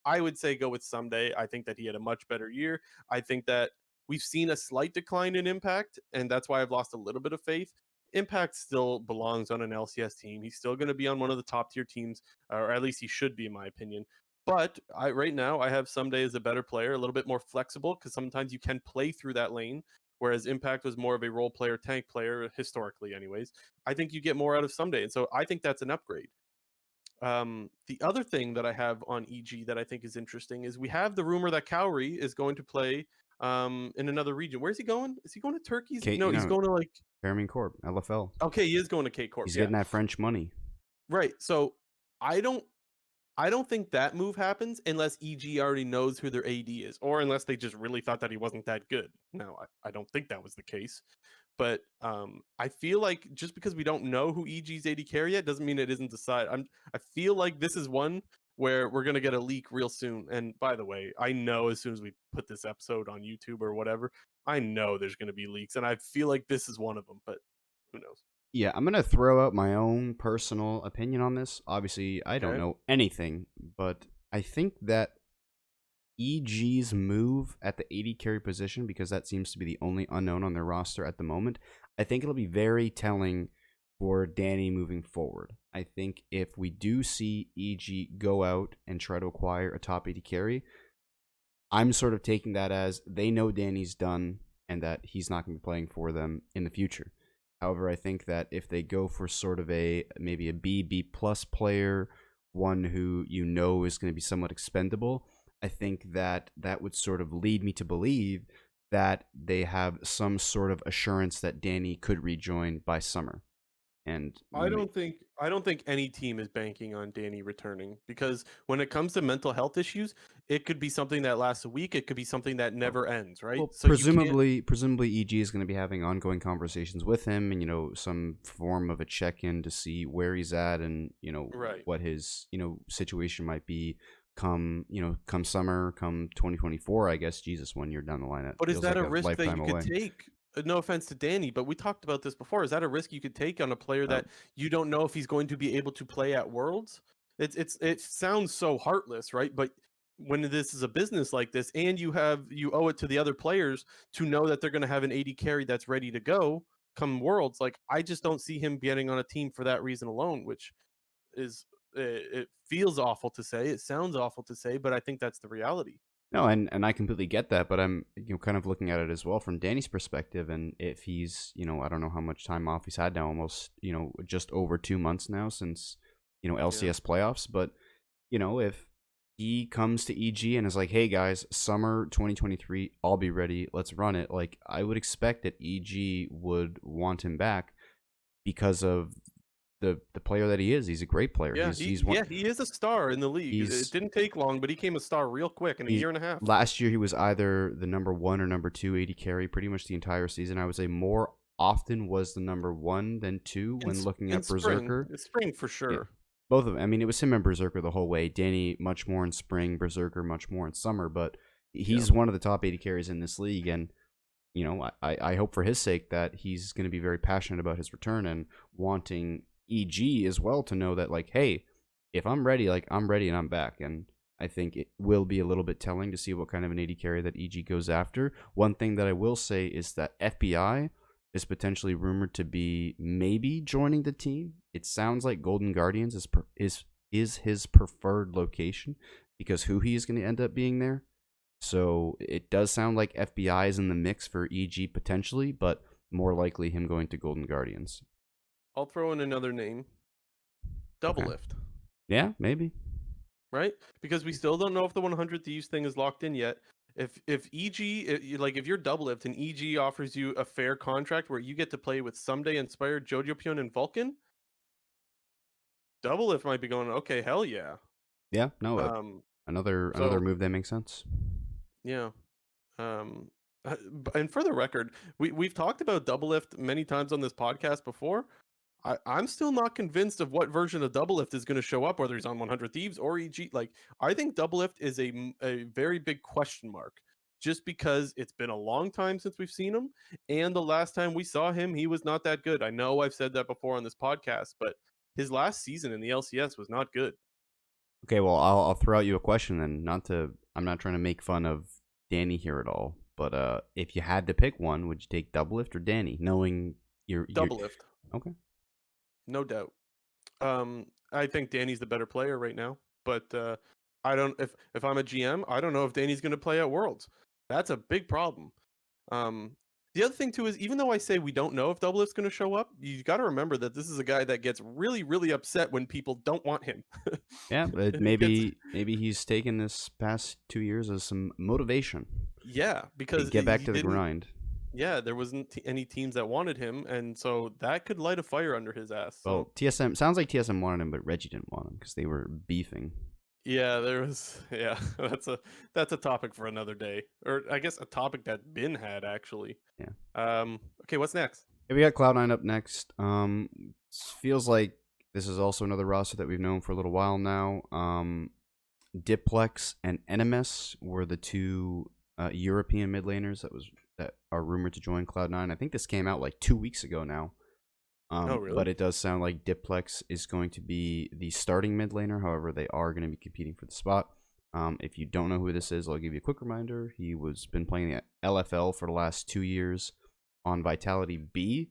I would say go with Someday. I think that he had a much better year. I think that we've seen a slight decline in Impact, and that's why I've lost a little bit of faith. Impact still belongs on an LCS team. He's still going to be on one of the top tier teams, or at least he should be, in my opinion. But right now, I have Someday as a better player, a little bit more flexible, because sometimes you can play through that lane, whereas Impact was more of a role player, tank player, historically, anyways. I think you get more out of Someday, and so I think that's an upgrade. The other thing that I have on EG that I think is interesting is we have the rumor that Cowrie is going to play in another region. Where's he going? Is he going to Turkey? No, he's going to like Fairming Corp, LFL. Okay, he is going to K Corp. He's Yeah. getting that French money. Right. So I don't think that move happens unless EG already knows who their AD is, or unless they just really thought that he wasn't that good. No, I don't think that was the case. But I feel like just because we don't know who EG's AD carry yet doesn't mean it isn't decided. I feel like this is one where we're gonna get a leak real soon. And by the way, I know as soon as we put this episode on YouTube or whatever, I know there's gonna be leaks, and I feel like this is one of them. But who knows? Yeah, I'm going to throw out my own personal opinion on this. Obviously, I don't Okay. know anything, but I think that EG's move at the AD carry position, because that seems to be the only unknown on their roster at the moment, I think it'll be very telling for Danny moving forward. I think if we do see EG go out and try to acquire a top AD carry, I'm sort of taking that as they know Danny's done and that he's not going to be playing for them in the future. However, I think that if they go for sort of maybe a B plus player, one who you know is going to be somewhat expendable, I think that that would sort of lead me to believe that they have some sort of assurance that Danny could rejoin by summer. And I don't think any team is banking on Danny returning, because when it comes to mental health issues, it could be something that lasts a week, it could be something that never ends, right? well, So you can't presumably EG is going to be having ongoing conversations with him, and some form of a check-in to see where he's at, and Right. what his situation might be come summer, come 2024. I guess, Jesus, 1 year down the line, that But is feels that like a a risk that lifetime you could away. take? No offense to Danny, but we talked about this before. Is that a risk you could take on a player Uh, that you don't know if he's going to be able to play at Worlds? It sounds so heartless, right? But when this is a business like this, and you owe it to the other players to know that they're going to have an AD carry that's ready to go come Worlds. Like, I just don't see him getting on a team for that reason alone, which is it feels awful to say. It sounds awful to say, but I think that's the reality. No, and I completely get that, but I'm kind of looking at it as well from Danny's perspective, and if he's I don't know how much time off he's had now, almost just over 2 months now since LCS playoffs. But if he comes to EG and is like, hey guys, summer 2023, I'll be ready, let's run it, like, I would expect that EG would want him back because of the player that he is. He's a great player. Yeah, He's one. he is a star in the league. It He's didn't take long, but he became a star real quick in a he year and a half. last year he was either the number 1 or number 2 AD carry pretty much the entire season. I would say more often was the number 1 than 2 when looking at Berserker. Spring for Yeah, sure. both of them. I mean, it was him and Berserker the whole way. Danny much more in spring, Berserker much more in summer, but he's one of the top 80 carries in this league. And I hope for his sake that he's going to be very passionate about his return and wanting EG as well to know that, like, hey, if I'm ready, like, I'm ready and I'm back. And I think it will be a little bit telling to see what kind of an AD carry that EG goes after. One thing that I will say is that FBI is potentially rumored to be maybe joining the team. It sounds like Golden Guardians is his preferred location because who he is going to end up being there. So it does sound like FBI is in the mix for EG potentially, but more likely him going to Golden Guardians. I'll throw in another name. Doublelift. Yeah, maybe. Right? Because we still don't know if the 100 Thieves thing is locked in yet. If EG, like if you're Doublelift and EG offers you a fair contract where you get to play with Someday Inspired, Jojo Pion, and Vulcan, Doublelift might be going, okay, hell yeah. Yeah, no, another move that makes sense. Yeah. And for the record, we've talked about Doublelift many times on this podcast before. I'm still not convinced of what version of Doublelift is going to show up, whether he's on 100 Thieves or EG. Like, I think Doublelift is a very big question mark, just because it's been a long time since we've seen him, and the last time we saw him, he was not that good. I know I've said that before on this podcast, but his last season in the LCS was not good. Okay, well, I'll throw out you a question then. I'm not trying to make fun of Danny here at all, but if you had to pick one, would you take Doublelift or Danny, knowing you're Doublelift. Okay. No doubt. I think Danny's the better player right now, but I don't. If I'm a GM, I don't know if Danny's going to play at Worlds. That's a big problem. The other thing too is, even though I say we don't know if Doublelift's going to show up, you got to remember that this is a guy that gets really, really upset when people don't want him. Yeah, but maybe he's taken this past 2 years as some motivation. Yeah, because get back to the grind. Yeah, there wasn't any teams that wanted him, and so that could light a fire under his ass. So. Well, TSM sounds like TSM wanted him, but Reggie didn't want him because they were beefing. Yeah, there was. Yeah, that's a topic for another day, or I guess a topic that Bin had actually. Yeah. Okay, what's next? Yeah, we got Cloud9 up next. Feels like this is also another roster that we've known for a little while now. Diplex and NMS were the two European mid laners that are rumored to join Cloud9. I think this came out like 2 weeks ago now. Oh, really? But it does sound like Diplex is going to be the starting mid laner. However, they are going to be competing for the spot. If you don't know who this is, I'll give you a quick reminder. He was been playing the LFL for the last 2 years on Vitality B.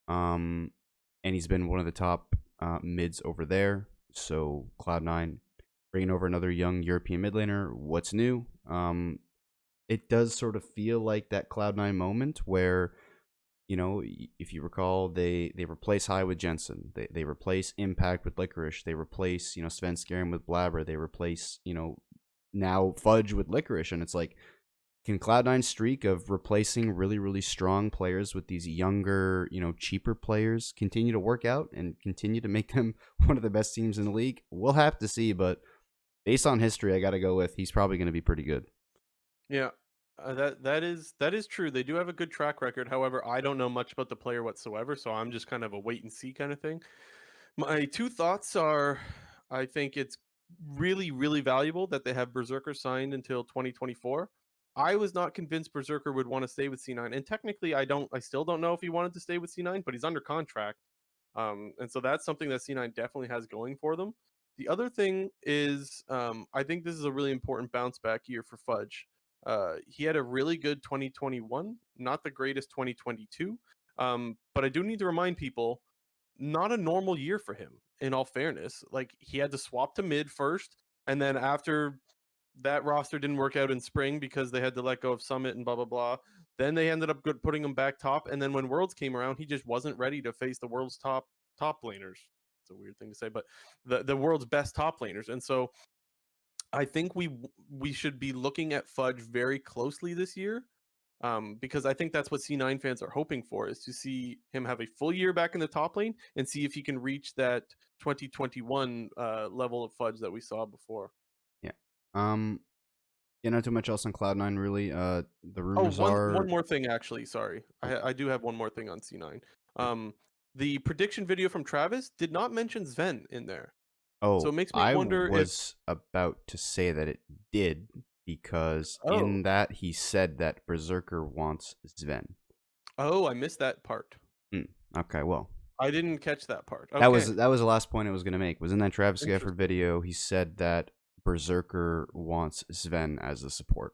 And he's been one of the top mids over there. So Cloud9 bringing over another young European mid laner. What's new? It does sort of feel like that Cloud9 moment where, if you recall, they replace High with Jensen. They replace Impact with Licorice. They replace, Sven Skarim with Blabber. They replace, now Fudge with Licorice. And it's like, can Cloud9's streak of replacing really, really strong players with these younger, cheaper players continue to work out and continue to make them one of the best teams in the league? We'll have to see, but based on history, I got to go with he's probably going to be pretty good. Yeah, that is true. They do have a good track record. However, I don't know much about the player whatsoever, so I'm just kind of a wait and see kind of thing. My two thoughts are, I think it's really, really valuable that they have Berserker signed until 2024. I was not convinced Berserker would want to stay with C9, and technically, I still don't know if he wanted to stay with C9, but he's under contract, and so that's something that C9 definitely has going for them. The other thing is, I think this is a really important bounce back year for Fudge. He had a really good 2021, not the greatest 2022. But I do need to remind people, not a normal year for him, in all fairness. Like, he had to swap to mid first, and then after that roster didn't work out in spring because they had to let go of Summit and blah, blah, blah. Then they ended up putting him back top, and then when Worlds came around, he just wasn't ready to face the world's top laners. it's a weird thing to say, but the world's best top laners. And so I think we should be looking at Fudge very closely this year, because I think that's what C9 fans are hoping for, is to see him have a full year back in the top lane and see if he can reach that 2021 level of Fudge that we saw before. Yeah. Yeah, not too much else on Cloud9 really. The Oh, rumors one are more thing actually. Sorry, I do have one more thing on C9. yeah. The prediction video from Travis did not mention Sven in there, so Oh, it makes me I wonder if. was about to say that it did because Oh, in that he said that Berserker wants Sven. oh, I missed that part. Hmm. Okay, well, I didn't catch that part. that Okay, was the last point I was gonna make. Was in that Travis Gafford interesting. video, he said that Berserker wants Sven as a support.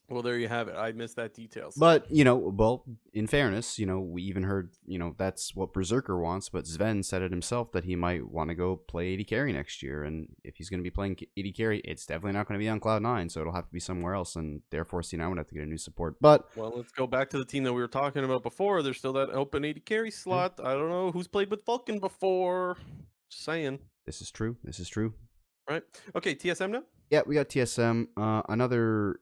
Well, there you have it. I missed that detail. So But, well, in fairness, we even heard, that's what Berserker wants, but Sven said it himself that he might want to go play AD carry next year. And if he's going to be playing AD carry, it's definitely not going to be on Cloud9, so it'll have to be somewhere else, and therefore C9 would have to get a new support. But, well, let's go back to the team that we were talking about before. There's still that open 80 carry slot. I don't know who's played with Vulcan before. Just saying. this is true. This is true. Right. Okay, TSM now? Yeah, we got TSM. Another,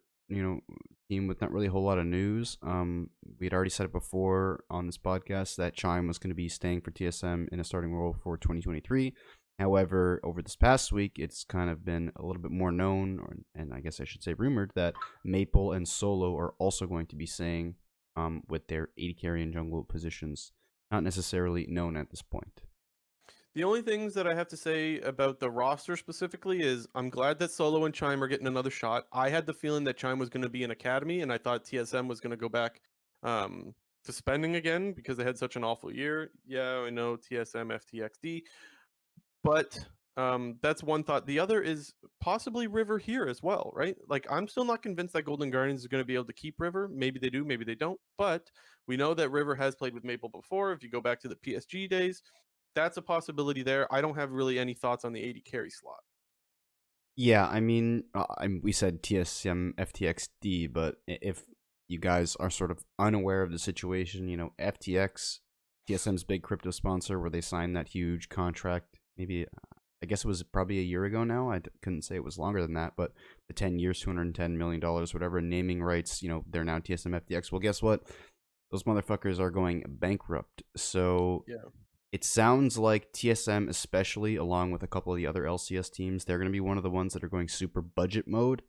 team with not really a whole lot of news. We had already said it before on this podcast that Chime was going to be staying for TSM in a starting role for 2023. However, over this past week, it's kind of been a little bit more known, and I guess I should say rumored, that Maple and Solo are also going to be staying with their AD carry and jungle positions. Not necessarily known at this point. The only things that I have to say about the roster specifically is I'm glad that Solo and Chime are getting another shot. I had the feeling that Chime was going to be an academy, and I thought TSM was going to go back to spending again because they had such an awful year. Yeah, I know TSM, FTXD, but that's one thought. The other is possibly River here as well, right? Like, I'm still not convinced that Golden Guardians is going to be able to keep River. Maybe they do, maybe they don't. But we know that River has played with Maple before. If you go back to the PSG days, that's a possibility there. I don't have really any thoughts on the 80 carry slot. Yeah, I mean, we said TSM FTXD, but if you guys are sort of unaware of the situation, FTX, TSM's big crypto sponsor, where they signed that huge contract, maybe, I guess it was probably a year ago now. I couldn't say it was longer than that, but the 10 years, $210 million, whatever, naming rights, they're now TSM FTX. Well, guess what? Those motherfuckers are going bankrupt. So Yeah. it sounds like TSM, especially along with a couple of the other LCS teams, they're going to be one of the ones that are going super budget mode.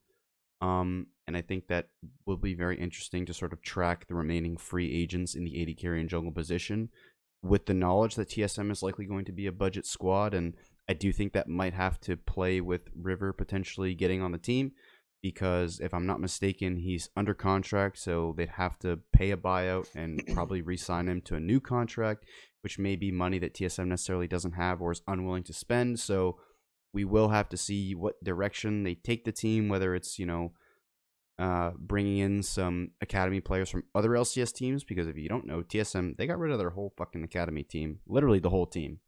And I think that will be very interesting to sort of track the remaining free agents in the AD carry and jungle position with the knowledge that TSM is likely going to be a budget squad. And I do think that might have to play with River potentially getting on the team, because if I'm not mistaken, he's under contract, so they'd have to pay a buyout and probably re-sign him to a new contract, which may be money that TSM necessarily doesn't have or is unwilling to spend. So we will have to see what direction they take the team, whether it's, bringing in some academy players from other LCS teams, because if you don't know, TSM, they got rid of their whole fucking academy team, literally the whole team.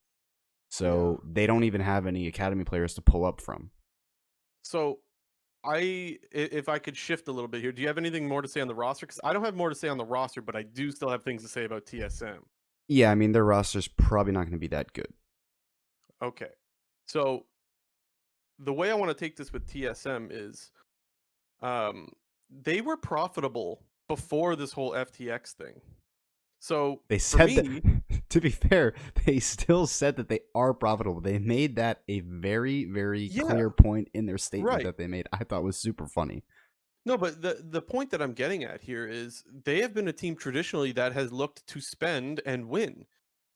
So they don't even have any academy players to pull up from. So if I could shift a little bit here, do you have anything more to say on the roster? Because I don't have more to say on the roster, but I do still have things to say about TSM. Yeah, I mean, their roster's probably not going to be that good. Okay. So the way I want to take this with TSM is they were profitable before this whole FTX thing. So They for said me, that, to be fair, they still said that they are profitable. They made that a very, very clear point in their statement right. that they made. I thought was super funny. No, but the point that I'm getting at here is they have been a team traditionally that has looked to spend and win.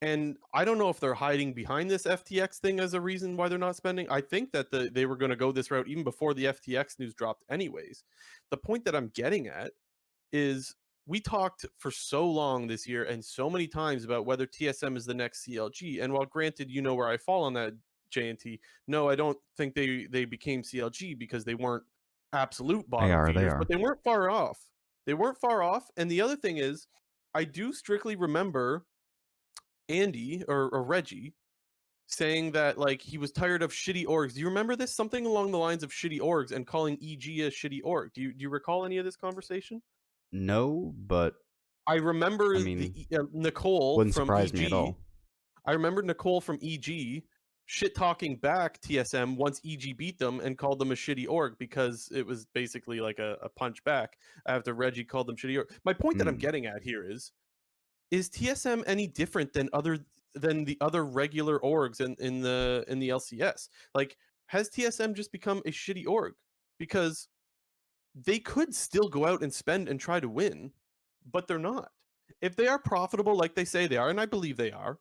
And I don't know if they're hiding behind this FTX thing as a reason why they're not spending. I think that they were going to go this route even before the FTX news dropped anyways. The point that I'm getting at is we talked for so long this year and so many times about whether TSM is the next CLG. And while granted, you know where I fall on that, JNT, no, I don't think they became CLG because they weren't absolute bottom They feeders, are. but they weren't far off. They weren't far off. And the other thing is, I do strictly remember Andy or Reggie saying that like he was tired of shitty orgs. Do you remember this? Something along the lines of shitty orgs and calling EG a shitty org. Do you recall any of this conversation? No, but I remember I the mean, Nicole wouldn't from surprise me at EG. all. I remember Nicole from EG shit talking back TSM once EG beat them and called them a shitty org because it was basically like a punch back after Reggie called them shitty org. My point that I'm getting at here is TSM any different than the other regular orgs in the LCS? Like, has TSM just become a shitty org? Because they could still go out and spend and try to win, but they're not. If they are profitable like they say they are, and I believe they are,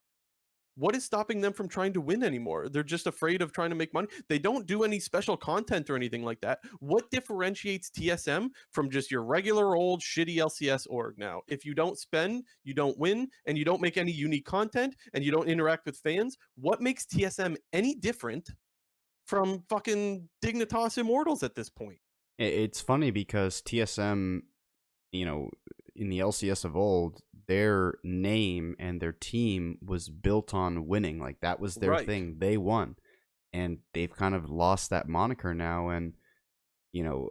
what is stopping them from trying to win anymore? They're just afraid of trying to make money. They don't do any special content or anything like that. What differentiates TSM from just your regular old shitty LCS org now? If you don't spend, you don't win, and you don't make any unique content, and you don't interact with fans, what makes TSM any different from fucking Dignitas Immortals at this point? It's funny because TSM, you know, in the LCS of old, their name and their team was built on winning. Like, that was their Right. thing. They won. And they've kind of lost that moniker now. And, you know,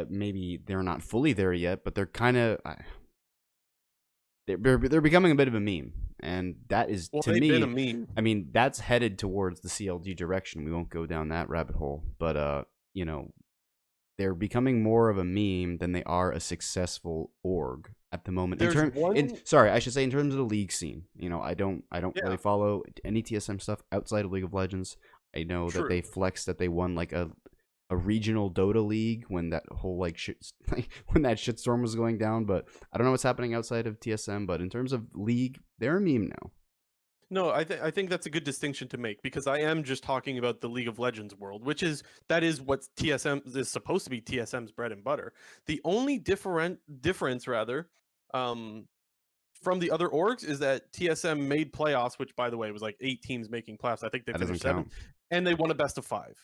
maybe they're not fully there yet, but they're kind of... They're becoming a bit of a meme. And that is, Well, to they've me... been a meme. I mean, that's headed towards the CLG direction. We won't go down that rabbit hole. But, you know... They're becoming more of a meme than they are a successful org at the moment. Sorry, I should say in terms of the league scene. You know, I don't really follow any TSM stuff outside of League of Legends. I know that they flexed that they won like a regional Dota league when that whole when that shitstorm was going down. But I don't know what's happening outside of TSM. But in terms of league, they're a meme now. No, I think that's a good distinction to make because I am just talking about the League of Legends world, that is what TSM is supposed to be. TSM's bread and butter. The only difference rather, from the other orgs is that TSM made playoffs, which by the way was like 8 teams making playoffs. I think they finished 7th, and they won a best of 5.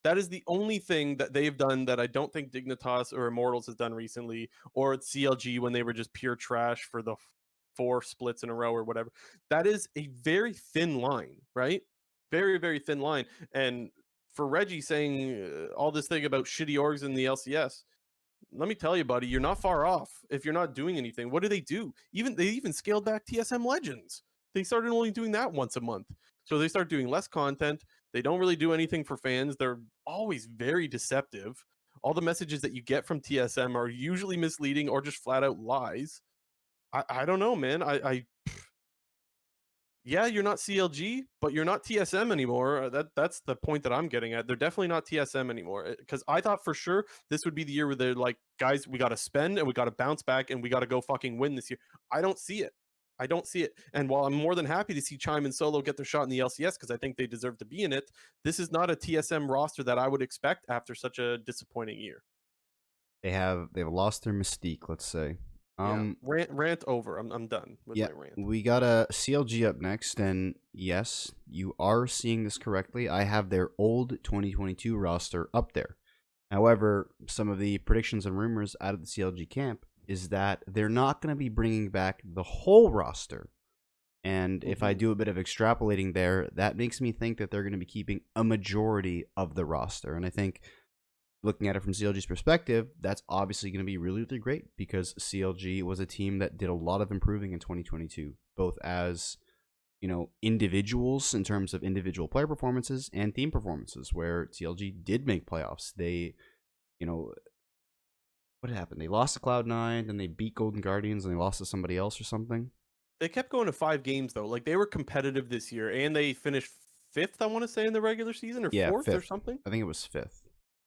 That is the only thing that they've done that I don't think Dignitas or Immortals has done recently, or CLG when they were just pure trash for the 4 splits in a row or whatever. That is a very thin line, right? Very, very thin line. And for Reggie saying all this thing about shitty orgs in the LCS, let me tell you, buddy, you're not far off if you're not doing anything. What do? They even scaled back TSM Legends. They started only doing that once a month. So they start doing less content. They don't really do anything for fans. They're always very deceptive. All the messages that you get from TSM are usually misleading or just flat out lies. I don't know, man. Yeah, you're not CLG, but you're not TSM anymore. That's the point that I'm getting at. They're definitely not TSM anymore. Because I thought for sure this would be the year where they're like, guys, we got to spend and we got to bounce back and we got to go fucking win this year. I don't see it. I don't see it. And while I'm more than happy to see Chime and Solo get their shot in the LCS because I think they deserve to be in it, this is not a TSM roster that I would expect after such a disappointing year. They've lost their mystique, let's say. Rant over. I'm done with my rant. We got a CLG up next, and yes, you are seeing this correctly. I have their old 2022 roster up there. However, some of the predictions and rumors out of the CLG camp is that they're not going to be bringing back the whole roster. And if I do a bit of extrapolating there, that makes me think that they're going to be keeping a majority of the roster. And I think, looking at it from CLG's perspective, that's obviously going to be really, really great because CLG was a team that did a lot of improving in 2022, both as, you know, individuals in terms of individual player performances and team performances, where CLG did make playoffs. They, you know, what happened? They lost to Cloud9, then they beat Golden Guardians, and they lost to somebody else or something. They kept going to 5 games though. Like, they were competitive this year, and they finished 5th, I want to say, in the regular season, or 4th 5th. or something. I think it was 5th.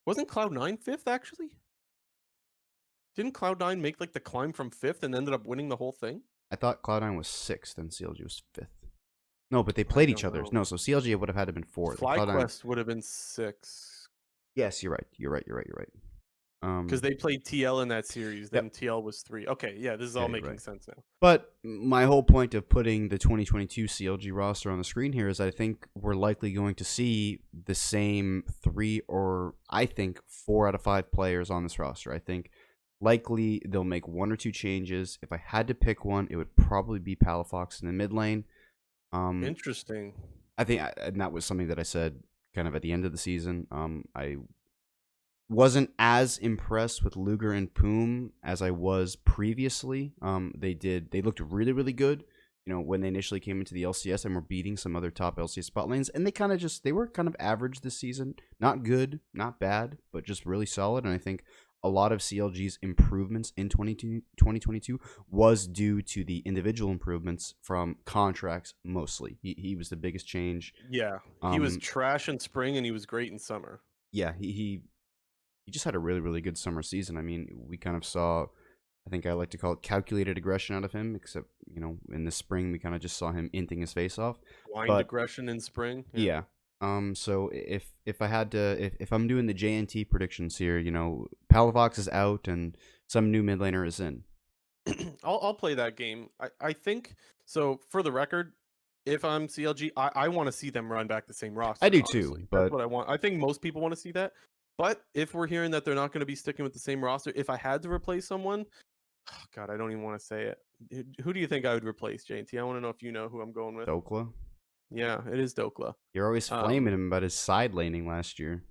Wasn't Cloud9 5th actually? Didn't Cloud9 make like the climb from 5th and ended up winning the whole thing? I thought Cloud9 was 6th and CLG was 5th. No, but they played each other. No, so CLG would have had to have been 4th. FlyQuest would have been 6. Yes, you're right. You're right. Because they played TL in that series, then TL was 3. Okay, yeah, this is all making sense now. But my whole point of putting the 2022 CLG roster on the screen here is I think we're likely going to see the same 3 or I think 4 out of 5 players on this roster. I think likely they'll make 1 or 2 changes. If I had to pick one, it would probably be Palafox in the mid lane. Interesting. I think, and that was something that I said kind of at the end of the season. I wasn't as impressed with Luger and Poom as I was previously. They looked really, really good when they initially came into the LCS and were beating some other top LCS spot lanes, and they were kind of average this season. Not good, not bad, but just really solid. And I think a lot of CLG's improvements in 2022 was due to the individual improvements from contracts mostly. He was the biggest change. Yeah, he was trash in spring and he was great in summer. Yeah, he just had a really, really good summer season. I mean, we kind of saw, I think I like to call it calculated aggression out of him, except, in the spring, we kind of just saw him inting his face off. Blind aggression in spring. Yeah. So if I had to, if I'm doing the JNT predictions here, Palavox is out and some new mid laner is in. I'll play that game. I think so. For the record, if I'm CLG, I want to see them run back the same roster. I do honestly. too, That's but what I want. I think most people want to see that. But if we're hearing that they're not going to be sticking with the same roster, if I had to replace someone, oh God, I don't even want to say it. Who do you think I would replace, JNT? I want to know if you know who I'm going with. Dokla. Yeah, it is Dokla. You're always flaming him about his side laning last year.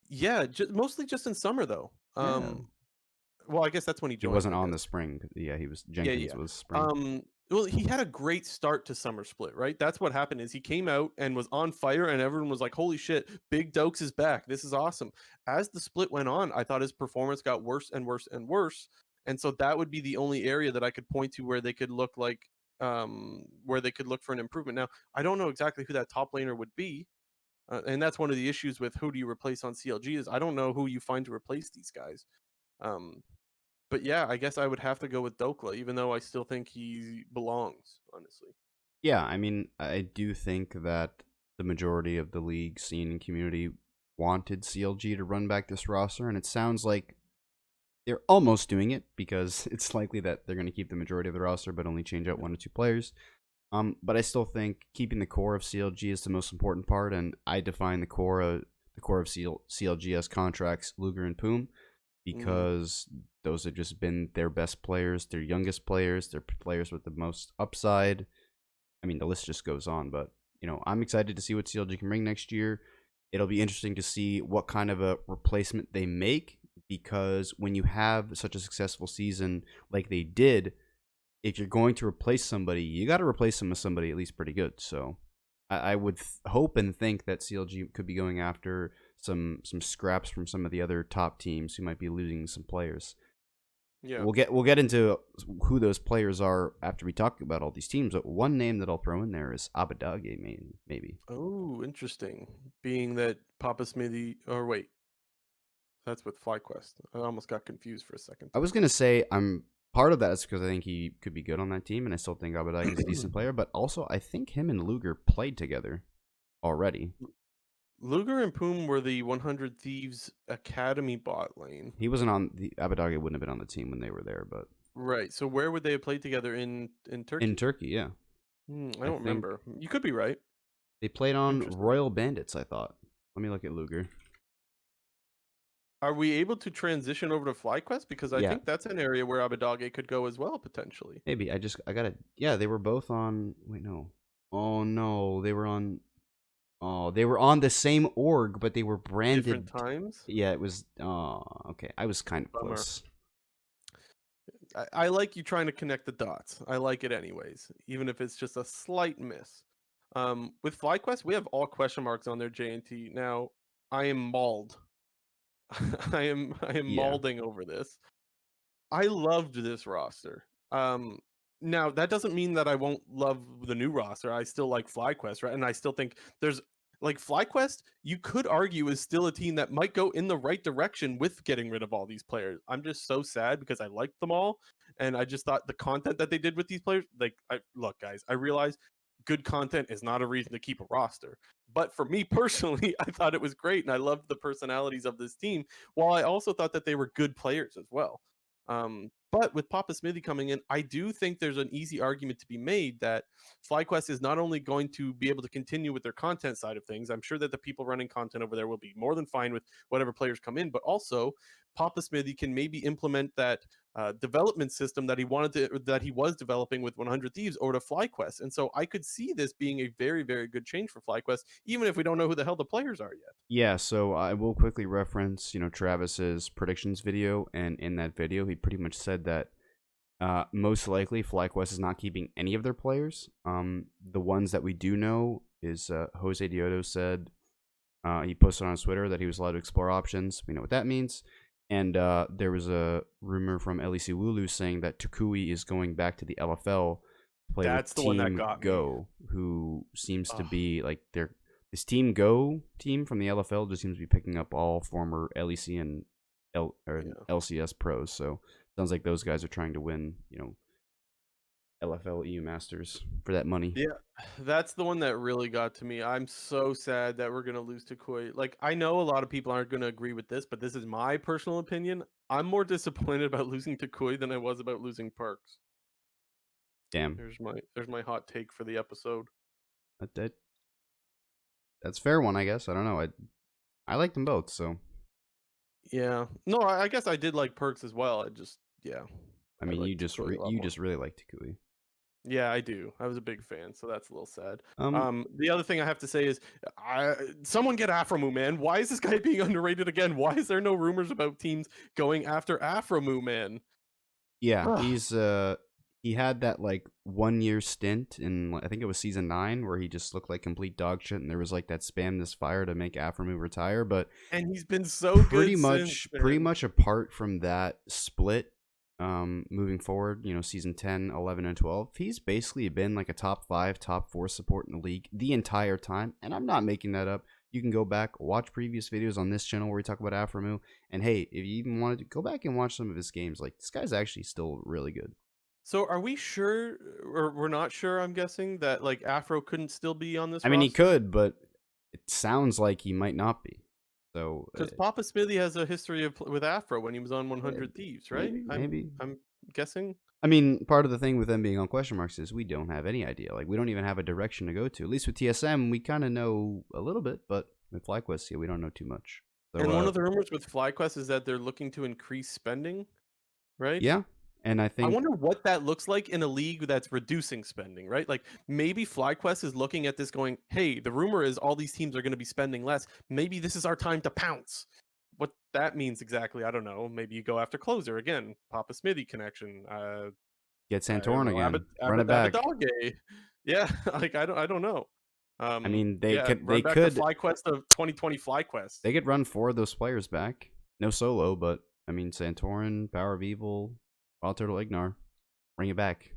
Yeah, mostly just in summer though. Well, I guess that's when he joined. He wasn't on the spring. Yeah, he was. Jenkins was spring. Well, he had a great start to summer split, right? That's what happened is he came out and was on fire and everyone was like, holy shit, Big Dokes is back. This is awesome. As the split went on, I thought his performance got worse and worse and worse. And so that would be the only area that I could point to where they could look like where they could look for an improvement. Now, I don't know exactly who that top laner would be. And that's one of the issues with who do you replace on CLG is I don't know who you find to replace these guys. But yeah, I guess I would have to go with Dokla, even though I still think he belongs, honestly. Yeah, I mean, I do think that the majority of the league scene and community wanted CLG to run back this roster, and it sounds like they're almost doing it because it's likely that they're going to keep the majority of the roster, but only change out 1 or 2 players. But I still think keeping the core of CLG is the most important part, and I define the core of CLG as contracts, Luger and Poom, because those have just been their best players, their youngest players, their players with the most upside. I mean, the list just goes on, but I'm excited to see what CLG can bring next year. It'll be interesting to see what kind of a replacement they make, because when you have such a successful season like they did, if you're going to replace somebody, you got to replace them with somebody at least pretty good. So I would hope and think that CLG could be going after some scraps from some of the other top teams who might be losing some players. Yeah, we'll get into who those players are after we talk about all these teams. But one name that I'll throw in there is Abadage, maybe. Oh, interesting. Being that Papa Smithy, or wait, that's with FlyQuest. I almost got confused for a second. I was gonna say part of that is because I think he could be good on that team, and I still think Abadage is a decent player. But also, I think him and Luger played together already. Luger and Poom were the 100 Thieves Academy bot lane. He wasn't on the Abadage wouldn't have been on the team when they were there, but right. So where would they have played together in Turkey? In Turkey, yeah. I don't remember. You could be right. They played on Royal Bandits, I thought. Let me look at Luger. Are we able to transition over to FlyQuest? Because I think that's an area where Abadage could go as well, potentially. Maybe. I gotta... Yeah, they were both on... Wait, no. Oh, no. They were on... Oh, they were on the same org, but they were branded... Different times? Yeah, it was... Oh, okay. I was kind of close. I like you trying to connect the dots. I like it anyways, even if it's just a slight miss. With FlyQuest, we have all question marks on their JNT. Now, I am mauled. I am mauling over this. I loved this roster. Now that doesn't mean that I won't love the new roster. I still like FlyQuest, right? And I still think there's like FlyQuest, you could argue is still a team that might go in the right direction with getting rid of all these players. I'm just so sad because I liked them all, and I just thought the content that they did with these players, look, guys, I realize good content is not a reason to keep a roster. But for me personally, I thought it was great, and I loved the personalities of this team, while I also thought that they were good players as well. But with Papa Smithy coming in, I do think there's an easy argument to be made that FlyQuest is not only going to be able to continue with their content side of things. I'm sure that the people running content over there will be more than fine with whatever players come in, but also Papa Smithy can maybe implement that development system that he was developing with 100 Thieves over to FlyQuest. And so I could see this being a very, very good change for FlyQuest, even if we don't know who the hell the players are yet. Yeah, so I will quickly reference, Travis's predictions video, and in that video, he pretty much said that Most likely, FlyQuest is not keeping any of their players. The ones that we do know is Jose Diodo said he posted on his Twitter that he was allowed to explore options. We know what that means. And there was a rumor from LEC Lulu saying that Tukui is going back to the LFL to play That's with the one that Team got me. Go, who seems to Ugh. be like this Team Go team from the LFL just seems to be picking up all former LEC and Yeah. LCS pros. So sounds like those guys are trying to win, LFL EU Masters for that money. Yeah, that's the one that really got to me. I'm so sad that we're gonna lose to Koi. Like, I know a lot of people aren't gonna agree with this, but this is my personal opinion. I'm more disappointed about losing to Koi than I was about losing Parks. Damn, There's my hot take for the episode. that that's a fair one, I guess. I don't know. I like them both, so Yeah. No, I guess I did like Perks as well. Yeah, I I mean, like Koi a lot you more. just really like Takui. Yeah, I do. I was a big fan, so that's a little sad. Um, The other thing I have to say is, someone get Afromu, man. Why is this guy being underrated again? Why is there no rumors about teams going after Afromu, man? yeah, Ugh. he had that like 1 year stint in I think it was season 9 where he just looked like complete dog shit, and there was like that spam this fire to make Afromu retire, but And he's been so good since, pretty man. much apart from that split, moving forward, season 10, 11, and 12, he's basically been like a top 5, top 4 support in the league the entire time, and I'm not making that up. You can go back, watch previous videos on this channel where we talk about Afromu, and hey, if you even wanted to go back and watch some of his games, like this guy's actually still really good. So are we sure, or we're not sure, I'm guessing, that like Afro couldn't still be on this I mean, he roster? could, but it sounds like he might not be. So Because Papa Smithy has a history with Afro when he was on 100 Thieves, right? maybe. I'm guessing. I mean, part of the thing with them being on question marks is we don't have any idea. Like, we don't even have a direction to go to. At least with TSM, we kind of know a little bit, but with FlyQuest, yeah, we don't know too much. So, And one of the rumors with FlyQuest is that they're looking to increase spending, right? yeah, and I I think wonder what that looks like in a league that's reducing spending, right? Like maybe FlyQuest is looking at this going, hey, the rumor is all these teams are going to be spending less. Maybe this is our time to pounce. What that means exactly, I don't know. Maybe you go after closer again, Papa Smithy connection. get I don't Santorin know, again, run it back. Abadage. Yeah, like I don't know. I mean, Yeah, run back the FlyQuest of 2020 FlyQuest. they could run 4 of those players back. No solo, but I mean, Santorin, Power of Evil, Wild Turtle, Ignar, bring it back.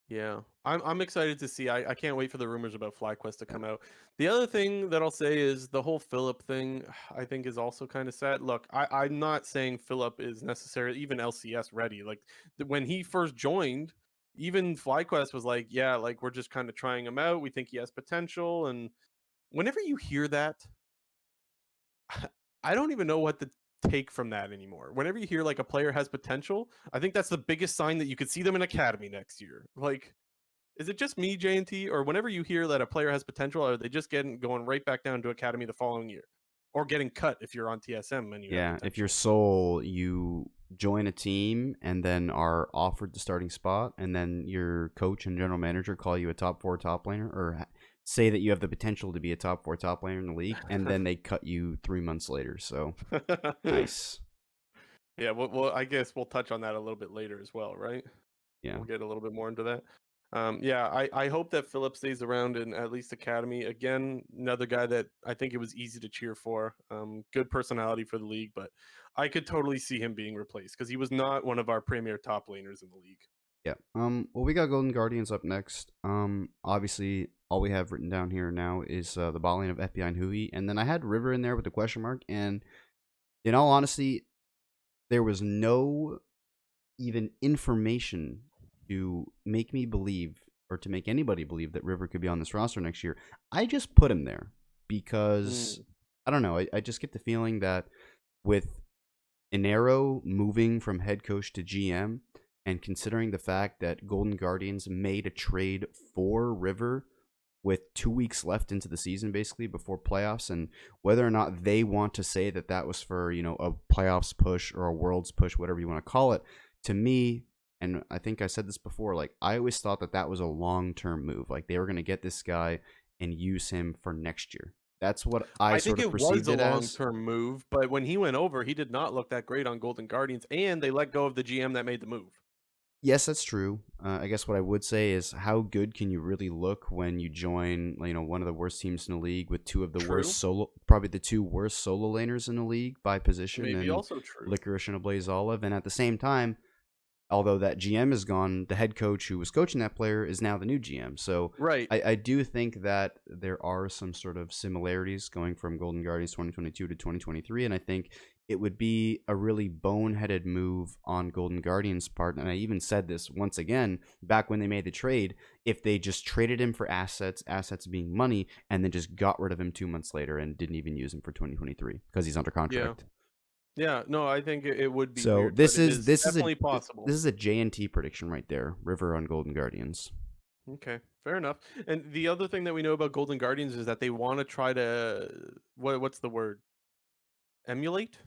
Yeah, I'm excited to see. I can't wait for the rumors about FlyQuest to come out. The other thing that I'll say is the whole Philip thing. I think is also kind of sad. Look, I'm not saying Philip is necessarily even LCS ready. Like when he first joined, even FlyQuest was like, yeah, like we're just kind of trying him out. We think he has potential. And whenever you hear that, I don't even know what to take from that anymore. Whenever you hear like a player has potential, I think that's the biggest sign that you could see them in academy next year. Like, is it just me, JNT, or whenever you hear that a player has potential, are they just going right back down to academy the following year, or getting cut if you're on TSM and you have Yeah, if you're potential? Soul, you join a team and then are offered the starting spot, and then your coach and general manager call you a top 4 top laner, or say that you have the potential to be a top 4 top laner in the league, and then they cut you 3 months later. So nice. Yeah, well, I guess we'll touch on that a little bit later as well, right? Yeah. We'll get a little bit more into that. Yeah, I hope that Philip stays around in at least academy. Again, another guy that I think it was easy to cheer for. Good personality for the league, but I could totally see him being replaced because he was not one of our premier top laners in the league. Yeah. Well, we got Golden Guardians up next. Obviously, all we have written down here now is the bot lane of FBI and Hui, and then I had River in there with the question mark. And in all honesty, there was no even information to make me believe, or to make anybody believe, that River could be on this roster next year. I just put him there because Mm. I don't know. I just get the feeling that with Inero moving from head coach to GM, and considering the fact that Golden Guardians made a trade for River with 2 weeks left into the season, basically before playoffs, and whether or not they want to say that that was for, a playoffs push or a worlds push, whatever you want to call it, to me, and I think I said this before, like, I always thought that that was a long-term move. Like, they were going to get this guy and use him for next year. That's what I I think sort of it was perceived a it as. long-term move, but when he went over, he did not look that great on Golden Guardians, and they let go of the GM that made the move. Yes, that's true. I guess what I would say is, how good can you really look when you join, one of the worst teams in the league with two of the True. worst probably the two worst solo laners in the league by position, Maybe and also true. Licorice and a Blaze Olive, and at the same time, although that GM is gone, the head coach who was coaching that player is now the new GM. So Right. I do think that there are some sort of similarities going from Golden Guardians 2022 to 2023, and I think it would be a really boneheaded move on Golden Guardians' part. And I even said this once again back when they made the trade: if they just traded him for assets being money, and then just got rid of him 2 months later and didn't even use him for 2023 because he's under Yeah. contract. Yeah. No, I think it would be So weird, but it is this definitely possible. is a JNT prediction right there. River on Golden Guardians. Okay, fair enough. And the other thing that we know about Golden Guardians is that they want to try to what's the word? Emulate?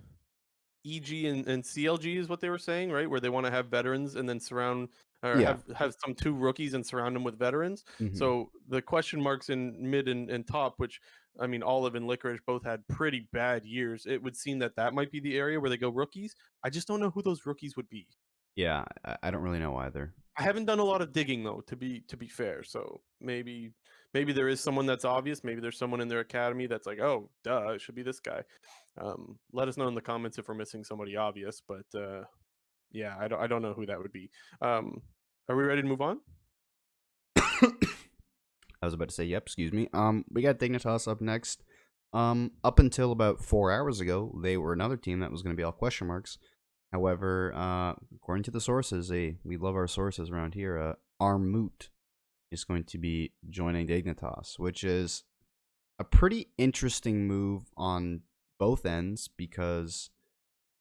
EG and CLG is what they were saying, right? Where they want to have veterans and then surround or Yeah. have some two rookies and surround them with veterans. Hmm. So the question marks in mid and top, which I mean, Olive and Licorice both had pretty bad years. It would seem that that might be the area where they go rookies. I just don't know who those rookies would be. Yeah, I don't really know either. I haven't done a lot of digging though, to be fair. So maybe there is someone that's obvious. Maybe there's someone in their academy that's like, oh, duh, it should be this guy. Let us know in the comments if we're missing somebody obvious. But yeah, I don't know who that would be. Are we ready to move on? I was about to say, yep, excuse me. We got Dignitas up next. Up until about 4 hours ago, they were another team that was going to be all question marks. However, according to the sources, we love our sources around here. Armut is going to be joining Dignitas, which is a pretty interesting move on both ends because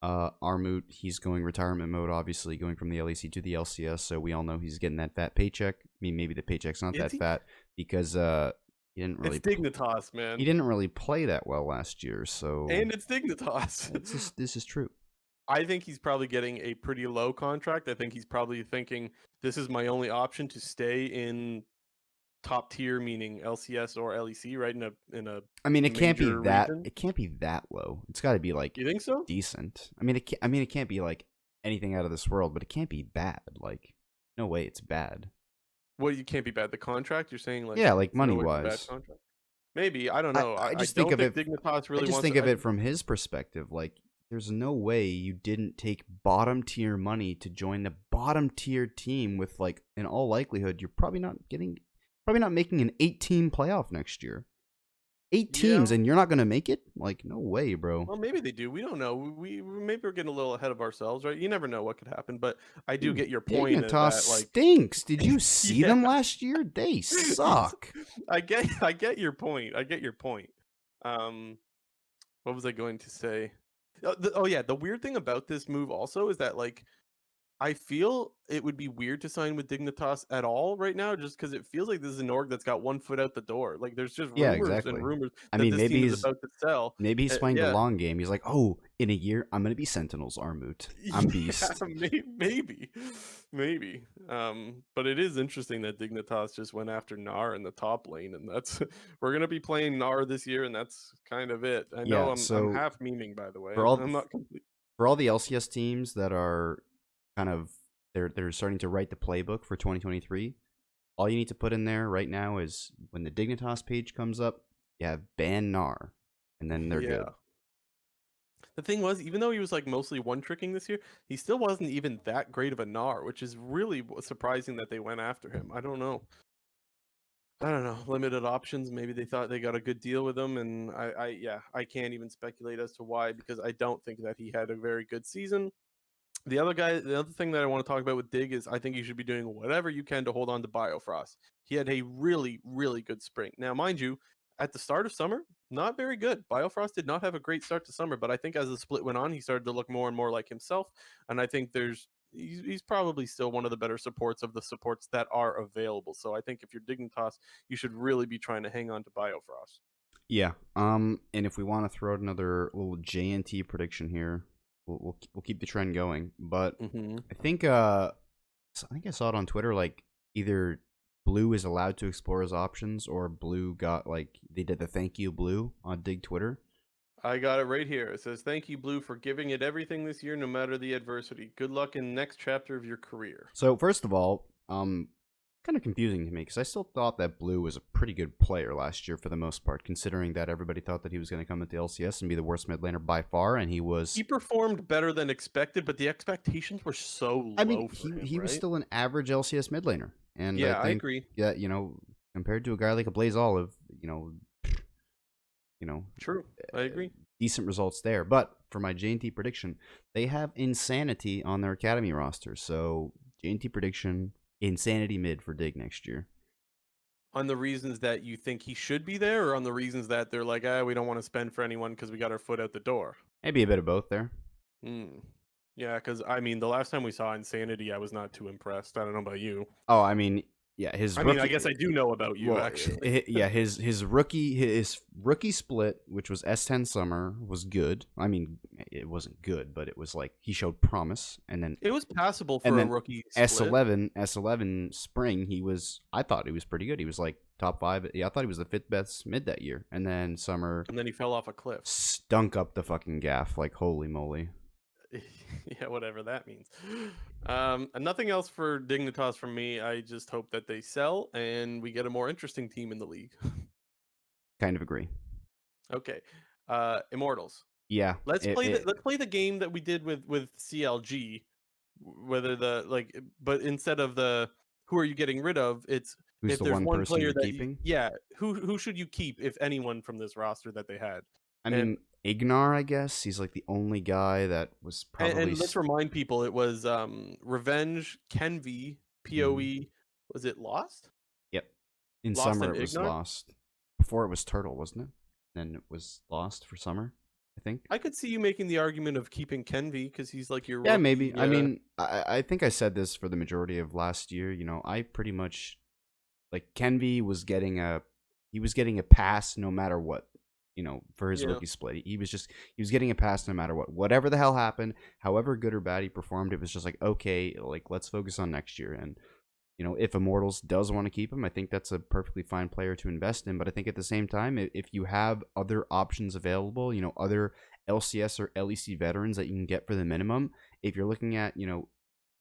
Armut, he's going retirement mode, obviously going from the LEC to the LCS, so we all know he's getting that fat paycheck. I mean, maybe the paycheck's not that fat because he didn't really. It's Dignitas, man. He didn't really play that well last year, so. And it's Dignitas. This is true. I think he's probably getting a pretty low contract. I think he's probably thinking this is my only option to stay in top tier, meaning LCS or LEC, right? In a I mean, it can't be major that. region. It can't be that low. It's got to be like. You think so? Decent. It can't be like anything out of this world, but it can't be bad. Like, no way, it's bad. Well, you can't be bad. The contract you're saying, like, Yeah, like no money way it's a bad wise. contract. Maybe I don't know. I just don't think of it. Dignitas really I just wants. think of it from his perspective. Like, there's no way you didn't take bottom tier money to join the bottom tier team with, like, in all likelihood, you're probably not making an 8-team playoff next year. 8 teams and you're not gonna make it? Like, no way, bro. Well, maybe they do. We don't know. We maybe we're getting a little ahead of ourselves, right? You never know what could happen. But I do get your point. Dignitas That, like, stinks. Did you see Yeah. them last year? They suck. I get your point. I get your point. What was I going to say? Oh yeah, the weird thing about this move also is that, like, I feel it would be weird to sign with Dignitas at all right now, just because it feels like this is an org that's got one foot out the door. Like, there's just Yeah, rumors exactly. and rumors I that mean, this maybe team is he's about to sell. maybe he's playing the Yeah. long game. He's like, oh, in a year, I'm gonna be Sentinels Armut. I'm Beast. Yeah, maybe. But it is interesting that Dignitas just went after Gnar in the top lane, and that's we're gonna be playing Gnar this year, and that's kind of it. I know Yeah, I'm so half memeing, by the way. for all I'm not complete. for all the LCS teams that are kind of they're starting to write the playbook for 2023. All you need to put in there right now is when the Dignitas page comes up, you have ban Gnar, and then they're good. The thing was, even though he was, like, mostly one tricking this year, he still wasn't even that great of a Gnar, which is really surprising that they went after him. I don't know. Limited options. Maybe they thought they got a good deal with him, and I can't even speculate as to why, because I don't think that he had a very good season. The other thing that I want to talk about with Dig is I think you should be doing whatever you can to hold on to Biofrost. He had a really, really good spring. Now, mind you, at the start of summer, not very good. Biofrost did not have a great start to summer, but I think as the split went on, he started to look more and more like himself. And I think he's probably still one of the better supports of the supports that are available. So I think if you're Dignitas, you should really be trying to hang on to Biofrost. Yeah. And if we want to throw out another little JNT prediction here, we'll keep the trend going. But I think I saw it on Twitter. Like, either Blue is allowed to explore his options, or Blue got, like, they did the thank you Blue on Dig Twitter. I got it right here. It says, "Thank you, Blue, for giving it everything this year, no matter the adversity. Good luck in the next chapter of your career." So first of all, kind of confusing to me because I still thought that Blue was a pretty good player last year for the most part, considering that everybody thought that he was going to come into LCS and be the worst mid laner by far, and he was. He performed better than expected, but the expectations were so I mean, low for him, he was right? still an average LCS mid laner, and I Yeah, I think agree. yeah, compared to a guy like a Blaze Olive, you know, True. I agree. decent results there. But for my J&T prediction, they have Insanity on their Academy roster. So J&T prediction, Insanity mid for Dig next year. On the reasons that you think he should be there, or on the reasons that they're like, we don't want to spend for anyone because we got our foot out the door? Maybe a bit of both there. Hmm. Yeah, because I mean, the last time we saw Insanity, I was not too impressed. I don't know about you. Oh, I mean, yeah, his I mean, I rookie. guess I do know about you, Well, actually. yeah, his rookie split, which was S10 summer, was good. I mean, it wasn't good, but it was like he showed promise, and then It was passable and for a then rookie split. S11 spring, I thought he was pretty good. He was like top 5. Yeah, I thought he was the 5th best mid that year. And then summer And then he fell off a cliff. stunk up the fucking gaff, like holy moly. Yeah, whatever that means. And nothing else for Dignitas from me. I just hope that they sell and we get a more interesting team in the league. Kind of agree. Okay. Immortals. Yeah, Let's play the game that we did with CLG. Whether the like, but instead of the who are you getting rid of, it's who's if the there's one one person player you're that keeping? yeah, who should you keep if anyone from this roster that they had? I And mean, Ignar, I guess he's like the only guy that was probably. and let's remind people it was Revenge, Kenvi, Mhm. PoE, was it Lost? Yep. In Lost summer, and it was Ignar? lost. Before it was Turtle, wasn't it? Then it was lost for summer, I think. I could see you making the argument of keeping Kenvi because he's like your Yeah, maybe. rookie. I mean, I think I said this for the majority of last year. I pretty much like Kenvi was getting a pass no matter what. For his Yeah. rookie split, he was getting a pass no matter what. Whatever the hell happened, however good or bad he performed, it was just like okay, like let's focus on next year. And if Immortals does want to keep him, I think that's a perfectly fine player to invest in. But I think at the same time, if you have other options available, other LCS or LEC veterans that you can get for the minimum, if you're looking at,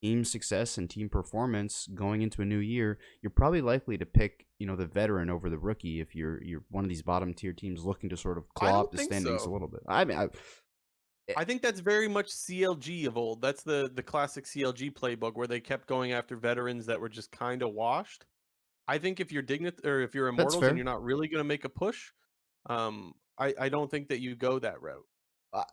team success and team performance going into a new year, you're probably likely to pick, the veteran over the rookie if you're one of these bottom tier teams looking to sort of I claw up don't the think standings a so. little bit. I mean, I think that's very much CLG of old. That's the classic CLG playbook where they kept going after veterans that were just kind of washed. I think if you're Dignit or if you're that's Immortals and fair. you're not really going to make a push, I don't think that you go that route. Uh,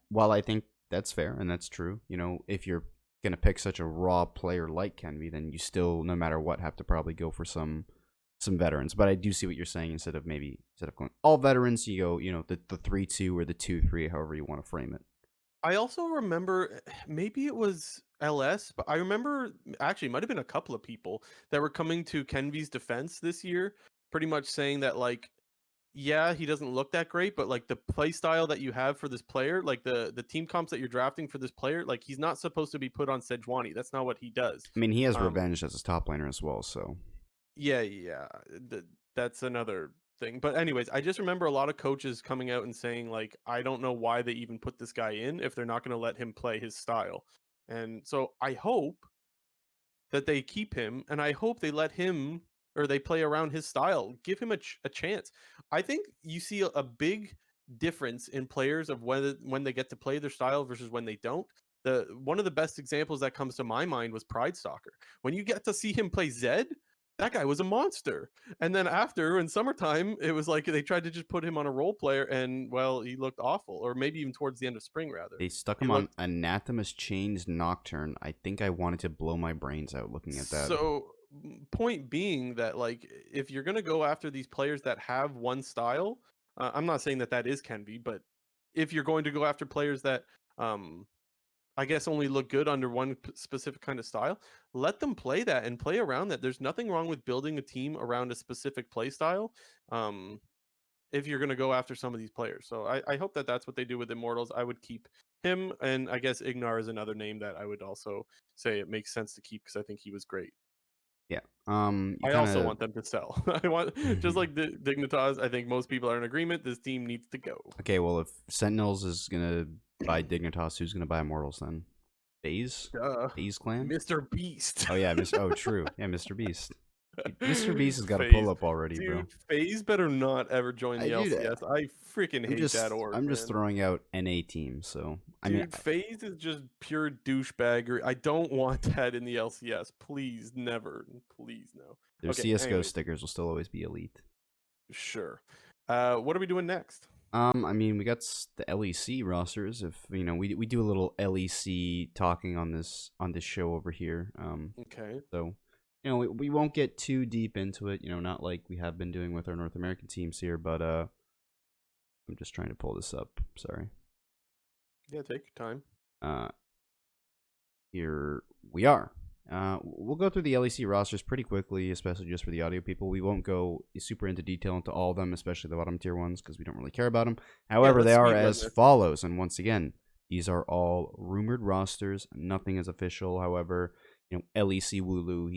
while I think that's fair and that's true, if you're gonna pick such a raw player like Kenby, then you still, no matter what, have to probably go for some veterans. But I do see what you're saying. Instead of going all veterans, you go, the 3-2 or the 2-3, however you want to frame it. I also remember maybe it was LS, but I remember actually it might have been a couple of people that were coming to Kenvy's defense this year, pretty much saying that like yeah, he doesn't look that great, but like the play style that you have for this player, like the team comps that you're drafting for this player, like he's not supposed to be put on Sejuani. That's not what he does. I mean, he has Um, revenge as his top laner as well, so yeah, that's another thing. But anyways, I just remember a lot of coaches coming out and saying like, I don't know why they even put this guy in if they're not going to let him play his style. And so I hope that they keep him, and I hope they let him or they play around his style. Give him a chance. I think you see a big difference in players of when they get to play their style versus when they don't. The one of the best examples that comes to my mind was Pride Stalker. When you get to see him play Zed, that guy was a monster. And then after in summertime, it was like they tried to just put him on a role player, and well, he looked awful. Or maybe even towards the end of spring, rather, they stuck he him on looked Anathema's Chains Nocturne. I think I wanted to blow my brains out looking at that. so. Point being that like if you're gonna go after these players that have one style, I'm not saying that that is Kenby, but if you're going to go after players that um I guess only look good under one specific kind of style, let them play that and play around that. There's nothing wrong with building a team around a specific play style. Um, if you're going to go after some of these players. So I hope that that's what they do with Immortals. I would keep him. And I guess Ignar is another name that I would also say it makes sense to keep because I think he was great. Yeah. You I kind also of want them to sell. I want just like the Dignitas. I think most people are in agreement. This team needs to go. okay. Well, if Sentinels is gonna buy Dignitas, who's gonna buy Immortals then? FaZe? Duh. FaZe Clan? Mr. Beast. Oh yeah, Mr. Oh, true. Yeah, Mr. Beast. Mr. Beast has got to pull FaZe. up already, bro. Dude, FaZe better not ever join I the dude, LCS. I freaking hate that org, I'm just man. throwing out NA teams. So I mean, Dude, FaZe is just pure douchebaggery. I don't want that in the LCS. Please, never. Please, no. their Okay, CS:GO anyways, stickers will still always be elite. sure. What are we doing next? I mean, we got the LEC rosters. If you know, we do a little LEC talking on this show over here. Okay. So you know, we won't get too deep into it. You know, not like we have been doing with our North American teams here. But I'm just trying to pull this up. Sorry. Yeah, take your time. Here we are. We'll go through the LEC rosters pretty quickly, especially just for the audio people. We won't go super into detail into all of them, especially the bottom tier ones, because we don't really care about them. However, they are as follows. And once again, these are all rumored rosters. Nothing is official. However, you know, LEC Wooloo,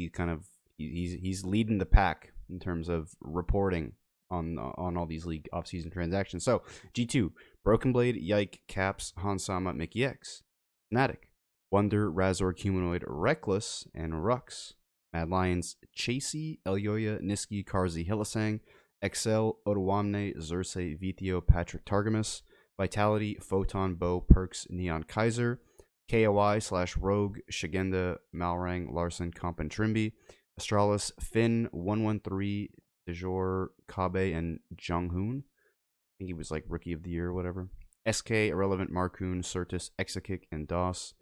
he's leading the pack in terms of reporting on all these league offseason transactions. So G2, Broken Blade, Yike, Caps, Hansama, Mickey X, Fnatic, Wonder, Razor, Humanoid, Reckless, and Rux. Mad Lions, Chasey, Elyoya, Niski, Karzi, Hillisang, Excel, Otoamne, Xerxes, Vithio, Patrick Targamas, Vitality, Photon, Bo, Perks, Neon Kaiser, KOI/Rogue, Shigenda, Malrang, Larson, Comp, and Trimby, Astralis, Finn, 113, Dejor, Kabe, and Jonghoon. I think he was like Rookie of the Year or whatever. SK, Irrelevant, Markoon, Certus, Exakick, and DOS.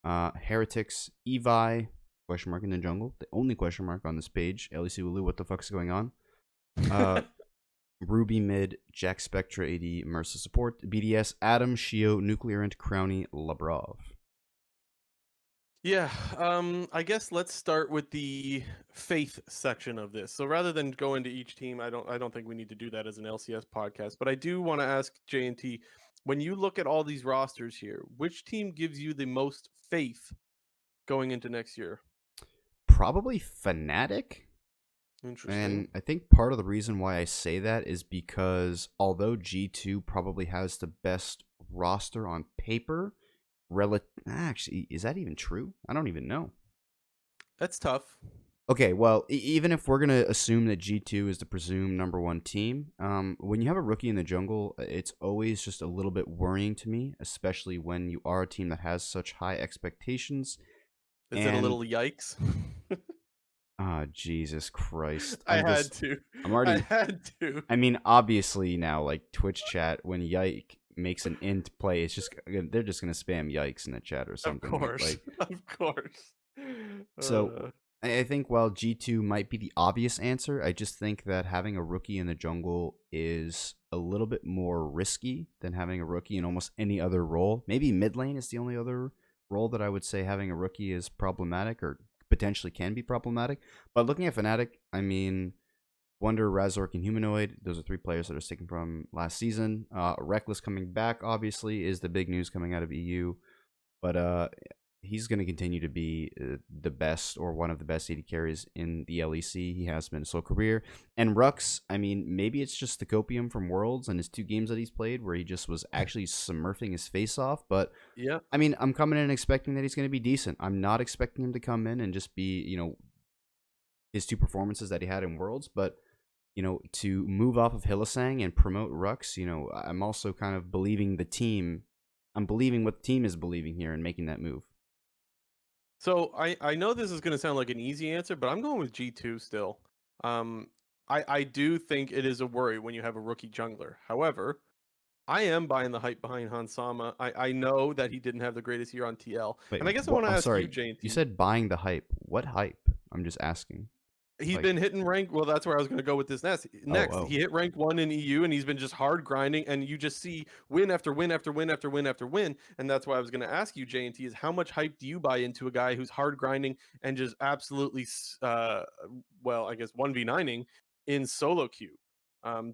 Heretics, Evi, question mark in the jungle. The only question mark on this page. LEC Wooloo, what the fuck's going on? Ruby Mid, Jack Spectra AD, Mersa Support, BDS, Adam, Shio, Nuclearant, Crowny, Labrov. Yeah, I guess let's start with the faith section of this. So rather than go into each team, I don't think we need to do that as an LCS podcast. But I do want to ask J&T, when you look at all these rosters here, which team gives you the most faith going into next year? Probably Fnatic. Interesting. And I think part of the reason why I say that is because although G2 probably has the best roster on paper, actually, is that even true? I don't even know. That's tough. Okay, well, even if we're gonna assume that G2 is the presumed number one team, when you have a rookie in the jungle, it's always just a little bit worrying to me, especially when you are a team that has such high expectations. Is it a little yikes? Ah, Jesus Christ! I had to. I mean, obviously now, like Twitch chat, when Yike makes an int play, it's just they're just gonna spam yikes in the chat or something. Of course, of course. So I think while G2 might be the obvious answer, I just think that having a rookie in the jungle is a little bit more risky than having a rookie in almost any other role. Maybe mid lane is the only other role that I would say having a rookie is problematic or potentially can be problematic. But looking at Fnatic, I mean, Wonder, Razork, and Humanoid, those are three players that are sticking from last season. Reckless coming back, obviously, is the big news coming out of EU. But he's going to continue to be the best or one of the best AD carries in the LEC. He has been his whole career. And Rux, I mean, maybe it's just the copium from Worlds and his 2 games that he's played where he just was actually smurfing his face off. But, yeah, I mean, I'm coming in expecting that he's going to be decent. I'm not expecting him to come in and just be, you know, his 2 performances that he had in Worlds. But, you know, to move off of Hillisang and promote Rux, you know, I'm also kind of believing the team. I'm believing what the team is believing here and making that move. So I know this is going to sound like an easy answer, but I'm going with G2 still. I do think it is a worry when you have a rookie jungler. However, I am buying the hype behind Hansama. I know that he didn't have the greatest year on TL. Wait, and I guess I want to ask you, J&T. You said buying the hype. What hype? I'm just asking. He's been hitting rank. Well, that's where I was going to go with this next. He hit rank 1 in EU, and he's been just hard grinding. And you just see win after win after win after win after win. And that's why I was going to ask you, J&T, is how much hype do you buy into a guy who's hard grinding and just absolutely, well, I guess 1v9ing in solo queue?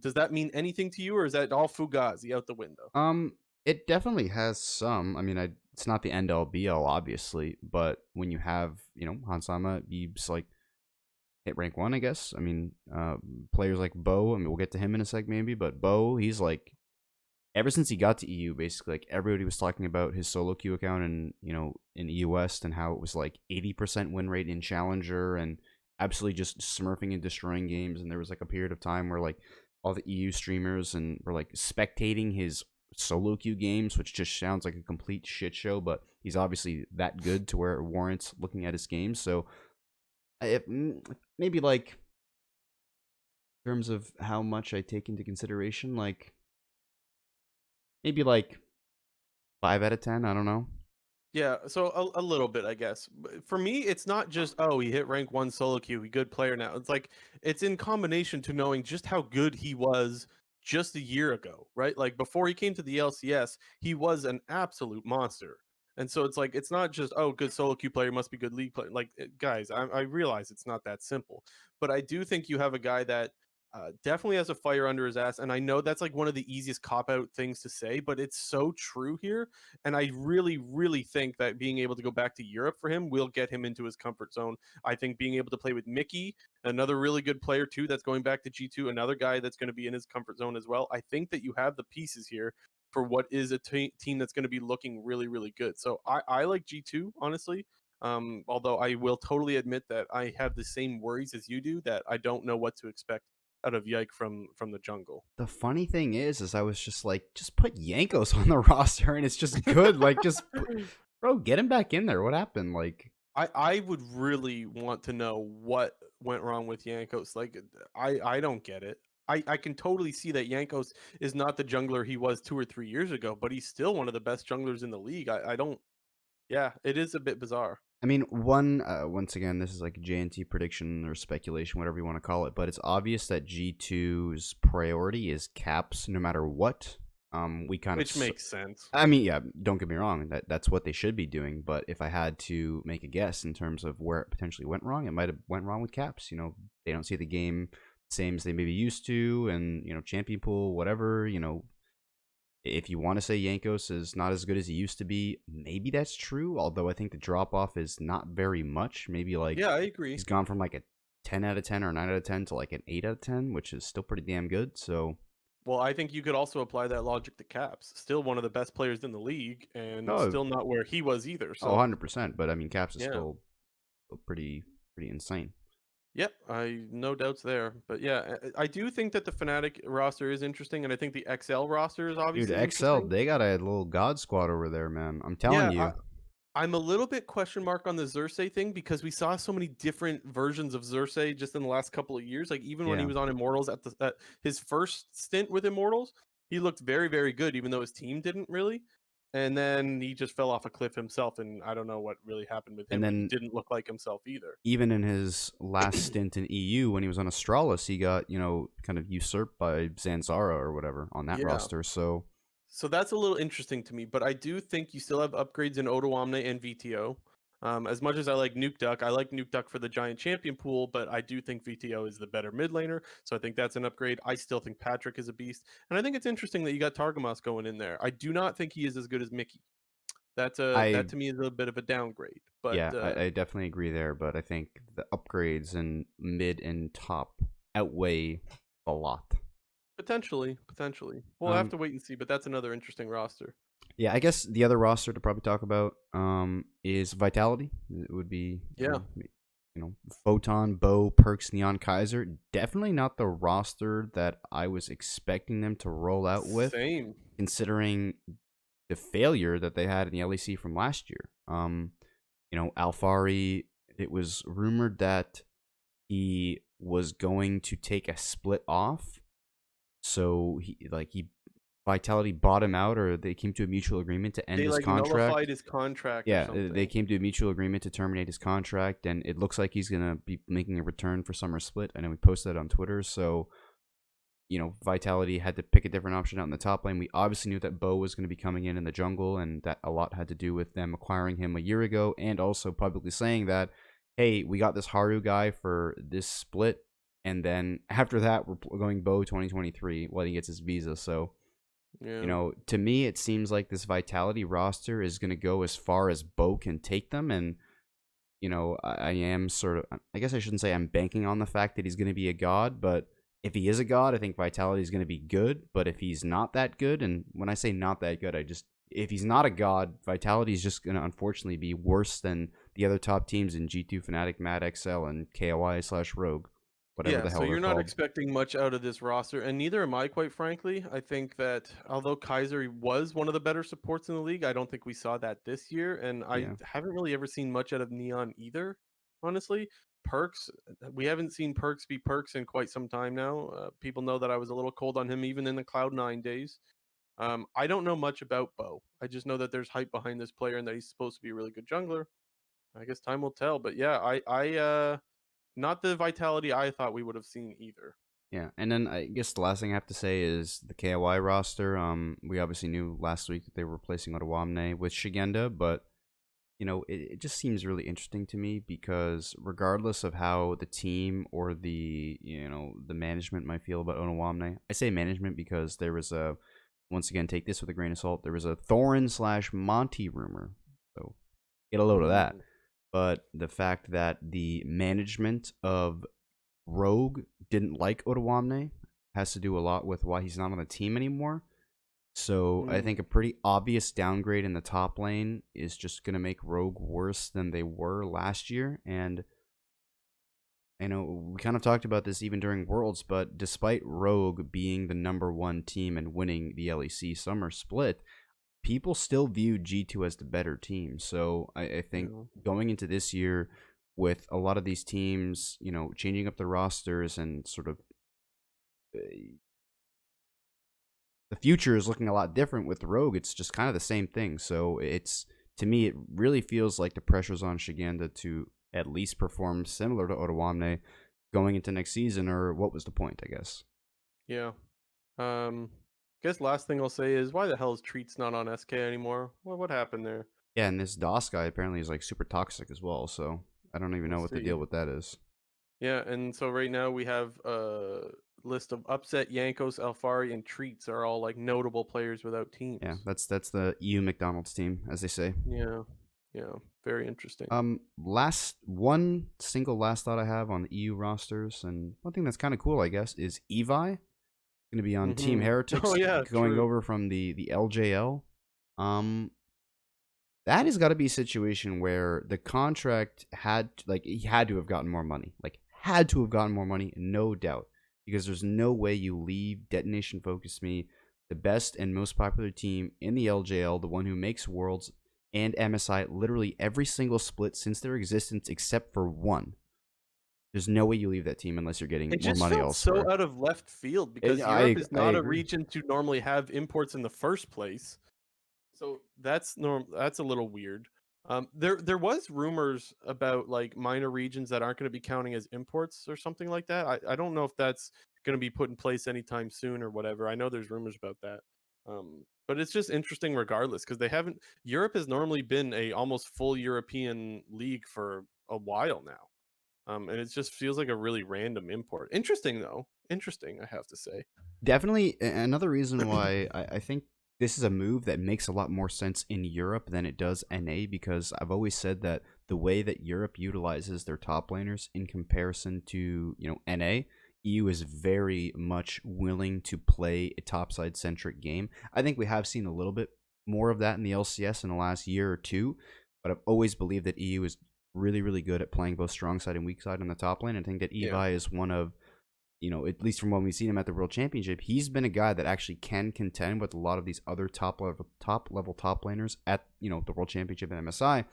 Does that mean anything to you, or is that all fugazi out the window? It definitely has some. I mean, it's not the end all be all, obviously, but when you have, you know, Hansama, he's like hit rank 1, I guess. I mean, players like Bo, I mean, we'll get to him in a sec maybe, but Bo, he's like, ever since he got to EU, basically, like, everybody was talking about his solo queue account and, in EU West, and how it was like 80% win rate in Challenger and absolutely just smurfing and destroying games. And there was like a period of time where like all the EU streamers and were like spectating his solo queue games, which just sounds like a complete shit show, but he's obviously that good to where it warrants looking at his games. So maybe like in terms of how much I take into consideration, like maybe like 5 out of 10. I don't know. Yeah, so a little bit, I guess. For me, it's not just, oh, he hit rank 1 solo queue, he good player now. It's like it's in combination to knowing just how good he was just a year ago, right? Like before he came to the LCS, he was an absolute monster. And so it's like it's not just, oh, good solo queue player must be good league player. Like guys, I realize it's not that simple, but I do think you have a guy that definitely has a fire under his ass, and I know that's like one of the easiest cop out things to say, but it's so true here. And I really, really think that being able to go back to Europe for him will get him into his comfort zone. I think being able to play with Mickey, another really good player too, that's going back to G2, another guy that's going to be in his comfort zone as well. I think that you have the pieces here for what is a team that's going to be looking really, really good. So I like G2, honestly. Although I will totally admit that I have the same worries as you do, that I don't know what to expect out of Yike from the jungle. The funny thing is I was just like, just put Yankos on the roster and it's just good. Like, bro, get him back in there. What happened? Like, I would really want to know what went wrong with Yankos. Like I don't get it. I can totally see that Yankos is not the jungler he was 2 or 3 years ago, but he's still one of the best junglers in the league. I don't. Yeah, it is a bit bizarre. I mean, once again, this is like a JNT prediction or speculation, whatever you want to call it, but it's obvious that G2's priority is caps no matter what. We kind Which of, makes sense. I mean, yeah, don't get me wrong, that's what they should be doing, but if I had to make a guess in terms of where it potentially went wrong, it might have went wrong with caps. They don't see the game same as they maybe used to, and, champion pool, whatever, if you want to say Yankos is not as good as he used to be, maybe that's true. Although I think the drop off is not very much. Maybe like, yeah, I agree. He's gone from like a 10 out of 10 or 9 out of 10 to like an 8 out of 10, which is still pretty damn good. So, well, I think you could also apply that logic to Caps. Still one of the best players in the league, and oh, still not where he was either. So 100%. But I mean, Caps is yeah. still pretty insane. Yep, I no doubts there. But yeah, I do think that the Fnatic roster is interesting, and I think the XL roster is obviously Dude, XL, interesting. they got a little god squad over there, man. I'm telling you. I'm a little bit question mark on the Xerxes thing because we saw so many different versions of Xerxes just in the last couple of years. Like even when he Yeah. was on Immortals at his first stint with Immortals, he looked very, very good, even though his team didn't really. And then he just fell off a cliff himself, and I don't know what really happened with him. And But he then didn't look like himself either. even in his last stint in EU, when he was on Astralis, he got, kind of usurped by Zanzara or whatever on that Yeah. roster. So that's a little interesting to me, but I do think you still have upgrades in Odoamne and VTO. As much as I like Nuke Duck for the giant champion pool, but I do think VTO is the better mid laner, so I think that's an upgrade. I still think Patrick is a beast, and I think it's interesting that you got Targamas going in there. I do not think he is as good as Mickey. That to me is a bit of a downgrade. But yeah, I definitely agree there. But I think the upgrades in mid and top outweigh a lot. potentially. We'll have to wait and see, but that's another interesting roster. Yeah, I guess the other roster to probably talk about is Vitality. It would be Photon, Bo, Perks, Neon, Kaiser. Definitely not the roster that I was expecting them to roll out with. Same. Considering the failure that they had in the LEC from last year. Alfari, it was rumored that he was going to take a split off. So Vitality bought him out, or they came to a mutual agreement to end his contract. They nullified his contract. Yeah, they came to a mutual agreement to terminate his contract, and it looks like he's gonna be making a return for Summer Split. I know we posted that on Twitter, so Vitality had to pick a different option out in the top lane. We obviously knew that Bo was going to be coming in the jungle, and that a lot had to do with them acquiring him a year ago, and also publicly saying that, hey, we got this Haru guy for this split, and then after that, we're going Bo 2023 while he gets his visa. So, to me, it seems like this Vitality roster is going to go as far as Bo can take them, and I am sort of, I guess I shouldn't say I'm banking on the fact that he's going to be a god, but if he is a god, I think Vitality is going to be good. But if he's not that good, and when I say not that good, if he's not a god, Vitality is just going to unfortunately be worse than the other top teams in G2, Fnatic, Mad XL, and KOI/Rogue, whatever Yeah, the so hell they're you're not called. expecting much out of this roster, and neither am I, quite frankly. I think that although Kaiser was one of the better supports in the league, I don't think we saw that this year, and I Yeah. haven't really ever seen much out of Neon either, honestly. Perks, we haven't seen Perks be Perks in quite some time now. People know that I was a little cold on him even in the Cloud9 days. I don't know much about Bo. I just know that there's hype behind this player and that he's supposed to be a really good jungler. I guess time will tell, but yeah, not the Vitality I thought we would have seen either. Yeah, and then I guess the last thing I have to say is the KOI roster. We obviously knew last week that they were replacing Otawamne with Shigenda, but it just seems really interesting to me because regardless of how the team or the management might feel about Otawamne, I say management because there was a, once again, take this with a grain of salt. There was a Thorin/Monty rumor, so get a load of that. Mm. But the fact that the management of Rogue didn't like Otawamne has to do a lot with why he's not on the team anymore. So I think Mm. a pretty obvious downgrade in the top lane is just going to make Rogue worse than they were last year. And I know we kind of talked about this even during Worlds, but despite Rogue being the #1 team and winning the LEC Summer Split, people still view G2 as the better team. So I think Yeah. going into this year with a lot of these teams, changing up the rosters and sort of uh, the future is looking a lot different with Rogue. It's just kind of the same thing. So to me, it really feels like the pressure's on Shigenda to at least perform similar to Otawamne going into next season, or what was the point, I guess. Yeah. Guess last thing I'll say is why the hell is Treats not on SK anymore? What happened there? Yeah, and this DOS guy apparently is like super toxic as well, so I don't even We'll know what the see. deal with that is. Yeah, and so right now we have a list of Upset, Yankos, Alfari, and Treats are all like notable players without Yeah, teams. that's the EU McDonald's team, as they say. Yeah. Yeah. Very interesting. One single last thought I have on the EU rosters, and one thing that's kind of cool, I guess, is Evi going to be on Team Oh Heretics yeah, going true. over from the LJL. Um, that has got to be a situation where the contract he had to have gotten more money, had to have gotten more money, no doubt, because there's no way you leave Detonation Focus Me, the best and most popular team in the LJL, the one who makes Worlds and MSI literally every single split since their existence except for one. There's no way you leave that team unless you're getting It more just money felt so elsewhere. out of left field because Europe I is I not a agree. region to normally have imports in the first place. So that's a little weird. There was rumors about like minor regions that aren't going to be counting as imports or something like that. I don't know if that's going to be put in place anytime soon or whatever. I know there's rumors about that. But it's just interesting regardless because they haven't. Europe has normally been a almost full European league for a while now. And it just feels like a really random import. Interesting though. Interesting, I have to say. Definitely another reason why I think this is a move that makes a lot more sense in Europe than it does NA, because I've always said that the way that Europe utilizes their top laners in comparison to, NA, EU is very much willing to play a topside centric game. I think we have seen a little bit more of that in the LCS in the last year or two, but I've always believed that EU is really, really good at playing both strong side and weak side on the top lane. I think that Yeah. Evi is one of, at least from when we've seen him at the World Championship, he's been a guy that actually can contend with a lot of these other top laners at the World Championship and MSI,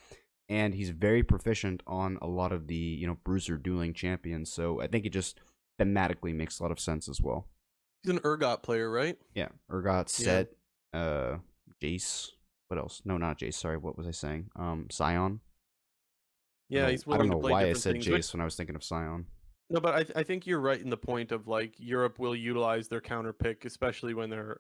and he's very proficient on a lot of the bruiser dueling champions. So I think it just thematically makes a lot of sense as well. He's an Urgot player, right? Yeah, Urgot, Yeah. Set, Jace. What else? No, not Jace. Sorry, what was I saying? Sion. Yeah, he's I don't willing to know play why I different said things. But Jace when I was thinking of Sion. no, but I think you're right in the point of like Europe will utilize their counter pick, especially when they're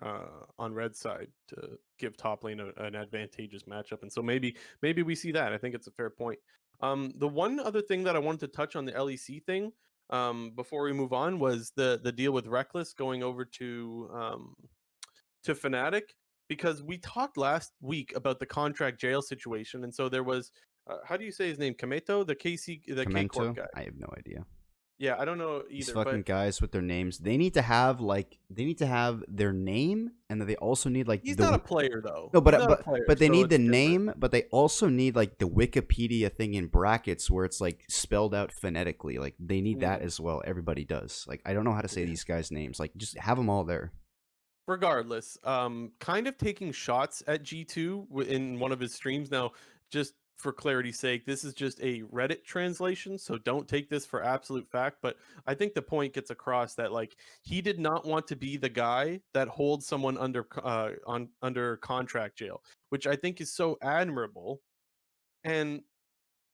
on red side, to give top lane an advantageous matchup. And so maybe we see that. I think it's a fair point. The one other thing that I wanted to touch on the LEC thing, before we move on, was the deal with Reckless going over to Fnatic, because we talked last week about the contract jail situation, and so there was how do you say his name? Kameto, the K Corp Commento? guy. I have no idea. Yeah, I don't know These either, fucking but guys with their names, they need to have their name, and then they also need like he's not a the player though. no, He's but not a but player, but they so need the it's different. name, but they also need like the Wikipedia thing in brackets where it's like spelled out phonetically. Like they need that Mm, as well. Everybody does. Like I don't know how to say yeah. these guys' names. Like just have them all there. Regardless, kind of taking shots at G2 in one of his streams. Now, just for clarity's sake, this is just a Reddit translation, so don't take this for absolute fact. But I think the point gets across that like he did not want to be the guy that holds someone under contract jail, which I think is so admirable. And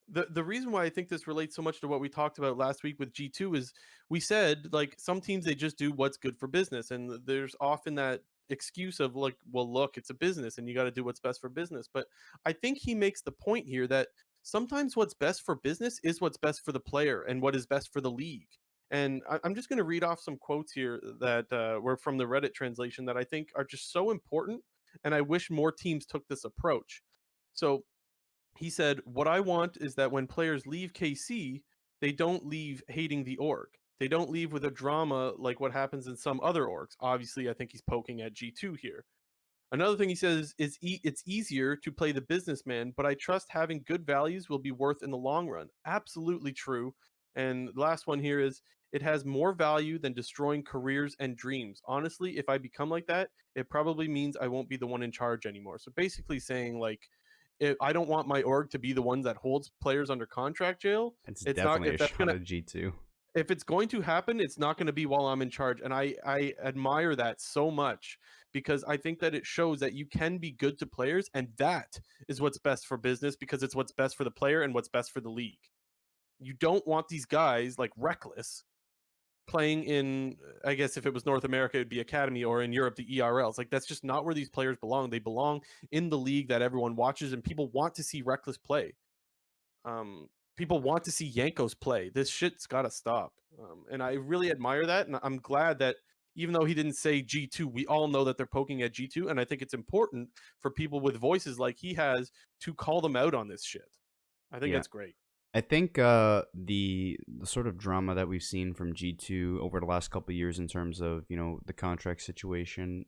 the reason why I think this relates so much to what we talked about last week with G2 is we said like some teams they just do what's good for business, and there's often that excuse of like, well, look, it's a business and you got to do what's best for business. But I think he makes the point here that sometimes what's best for business is what's best for the player and what is best for the league. And I'm just going to read off some quotes here that were from the Reddit translation that I think are just so important, and I wish more teams took this approach. So he said, "What I want is that when players leave KC, they don't leave hating the org. They don't leave with a drama like what happens in some other orgs." Obviously, I think he's poking at G2 here. Another thing he says is it's easier to play the businessman, but I trust having good values will be worth in the long run. Absolutely true. And the last one here is it has more value than destroying careers and dreams. Honestly, if I become like that, it probably means I won't be the one in charge anymore. So basically saying like I don't want my org to be the ones that holds players under contract jail. It's It's not definitely if a that's shot gonna at G2. if it's going to happen, it's not going to be while I'm in charge. And I admire that so much because I think that it shows that you can be good to players, and that is what's best for business because it's what's best for the player and what's best for the league. You don't want these guys like reckless playing in, I guess if it was North America it'd be academy, or in Europe the ERLs. Like that's just not where these players belong. They belong in the league that everyone watches, and people want to see reckless play. People want to see Yankos play. This shit's got to stop. And I really admire that, and I'm glad that even though he didn't say G2, we all know that they're poking at G2, and I think it's important for people with voices like he has to call them out on this shit. I think Yeah. that's great. I think the sort of drama that we've seen from G2 over the last couple of years in terms of the contract situation,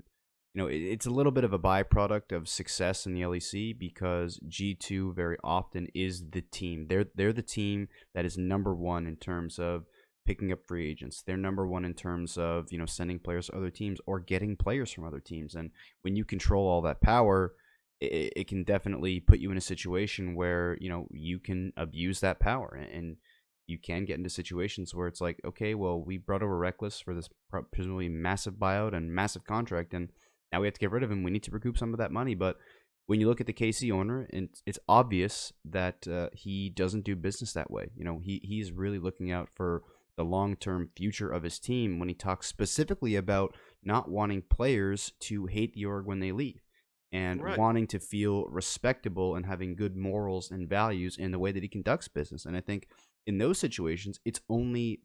it's a little bit of a byproduct of success in the LEC because G2 very often is the team. They're the team that is number one in terms of picking up free agents. They're number one in terms of sending players to other teams or getting players from other teams. And when you control all that power, it can definitely put you in a situation where you can abuse that power, and you can get into situations where it's like, okay, well, we brought over Reckless for this presumably massive buyout and massive contract, and now we have to get rid of him. We need to recoup some of that money. But when you look at the KC owner, and it's obvious that he doesn't do business that way. He's really looking out for the long-term future of his team when he talks specifically about not wanting players to hate the org when they leave, and Right. wanting to feel respectable and having good morals and values in the way that he conducts business. And I think in those situations, it's only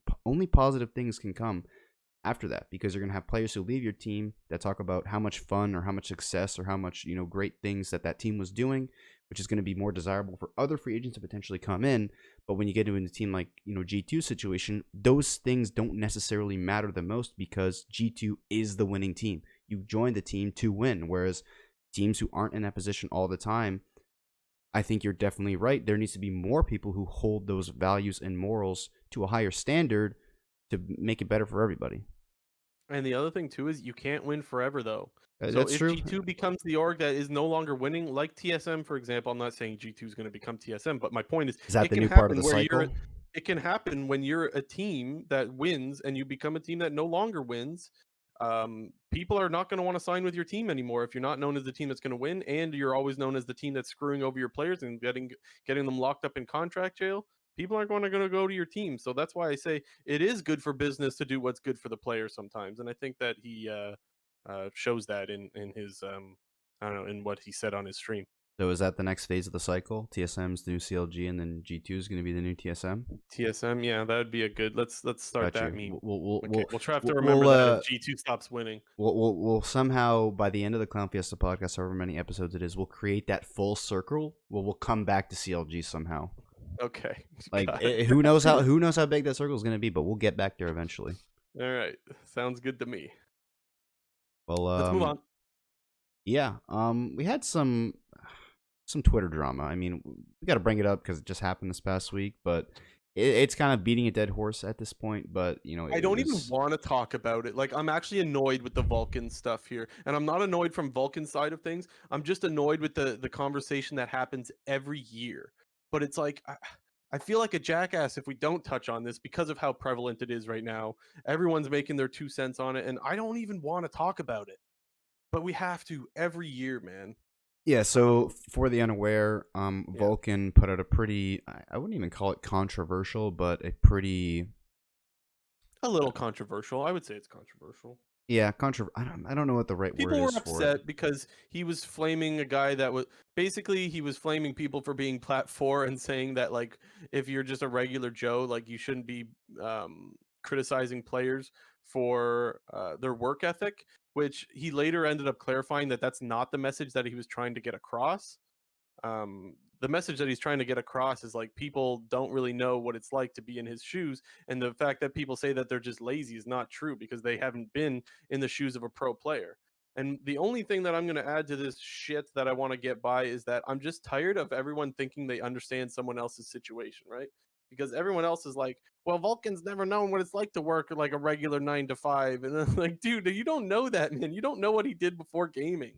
positive things can come after that, because you're going to have players who leave your team that talk about how much fun or how much success or how much great things that team was doing, which is going to be more desirable for other free agents to potentially come in. But when you get into a team like G2 situation, those things don't necessarily matter the most because G2 is the winning team. You joined the team to win, whereas teams who aren't in that position all the time, I think you're definitely right. There needs to be more people who hold those values and morals to a higher standard to make it better for everybody. And the other thing too is you can't win forever though. So That's if true. G2 becomes the org that is no longer winning, like TSM for example, I'm not saying G2 is going to become TSM, but my point is Is that it the can new part of happen the where you're cycle? it can happen when you're a team that wins and you become a team that no longer wins. People are not going to want to sign with your team anymore if you're not known as the team that's going to win, and you're always known as the team that's screwing over your players and getting them locked up in contract jail. People aren't going to go to your team. So that's why I say it is good for business to do what's good for the player sometimes. And I think that he shows that in his I don't know, in what he said on his stream. So is that the next phase of the cycle? TSM's the new CLG, and then G2 is going to be the new TSM. TSM, yeah, that would be a good. Let's start Got that you. meme. We'll Okay, we'll we'll try to we'll remember we'll, that if uh, G2 stops winning. we'll somehow by the end of the Clown Fiesta podcast, however many episodes it is, we'll create that full circle. We'll come back to CLG somehow. Okay, Like got it. who knows how big that circle is going to be, but we'll get back there eventually. All right, sounds good to me. Well, Let's move on. yeah, we had some Twitter drama. I mean, we got to bring it up because it just happened this past week, but it's kind of beating a dead horse at this point. But you know, I don't even want to talk about it. Like, I'm actually annoyed with the Vulcan stuff here, and I'm not annoyed from Vulcan's side of things. I'm just annoyed with the conversation that happens every year. But it's like I feel like a jackass if we don't touch on this because of how prevalent it is right now. Everyone's making their 2 cents on it, and I don't even want to talk about it. But we have to every year, man. Yeah, so for the unaware, Yeah, Vulcan put out a pretty, I wouldn't even call it controversial, but a pretty, a little controversial. I would say it's controversial. yeah, I don't know what the right word People were is for it. upset because he was flaming a guy that was basically he was flaming people for being plat 4 and saying that like if you're just a regular Joe, like you shouldn't be criticizing players for their work ethic, which he later ended up clarifying that that's not the message that he was trying to get across. The message that he's trying to get across is like people don't really know what it's like to be in his shoes, and the fact that people say that they're just lazy is not true because they haven't been in the shoes of a pro player. And the only thing that I'm going to add to this shit that I want to get by is that I'm just tired of everyone thinking they understand someone else's situation, right? Because everyone else is like, well, Vulcan's never known what it's like to work like a regular 9 to 5. And I'm like, dude, you don't know that, man. You don't know what he did before gaming.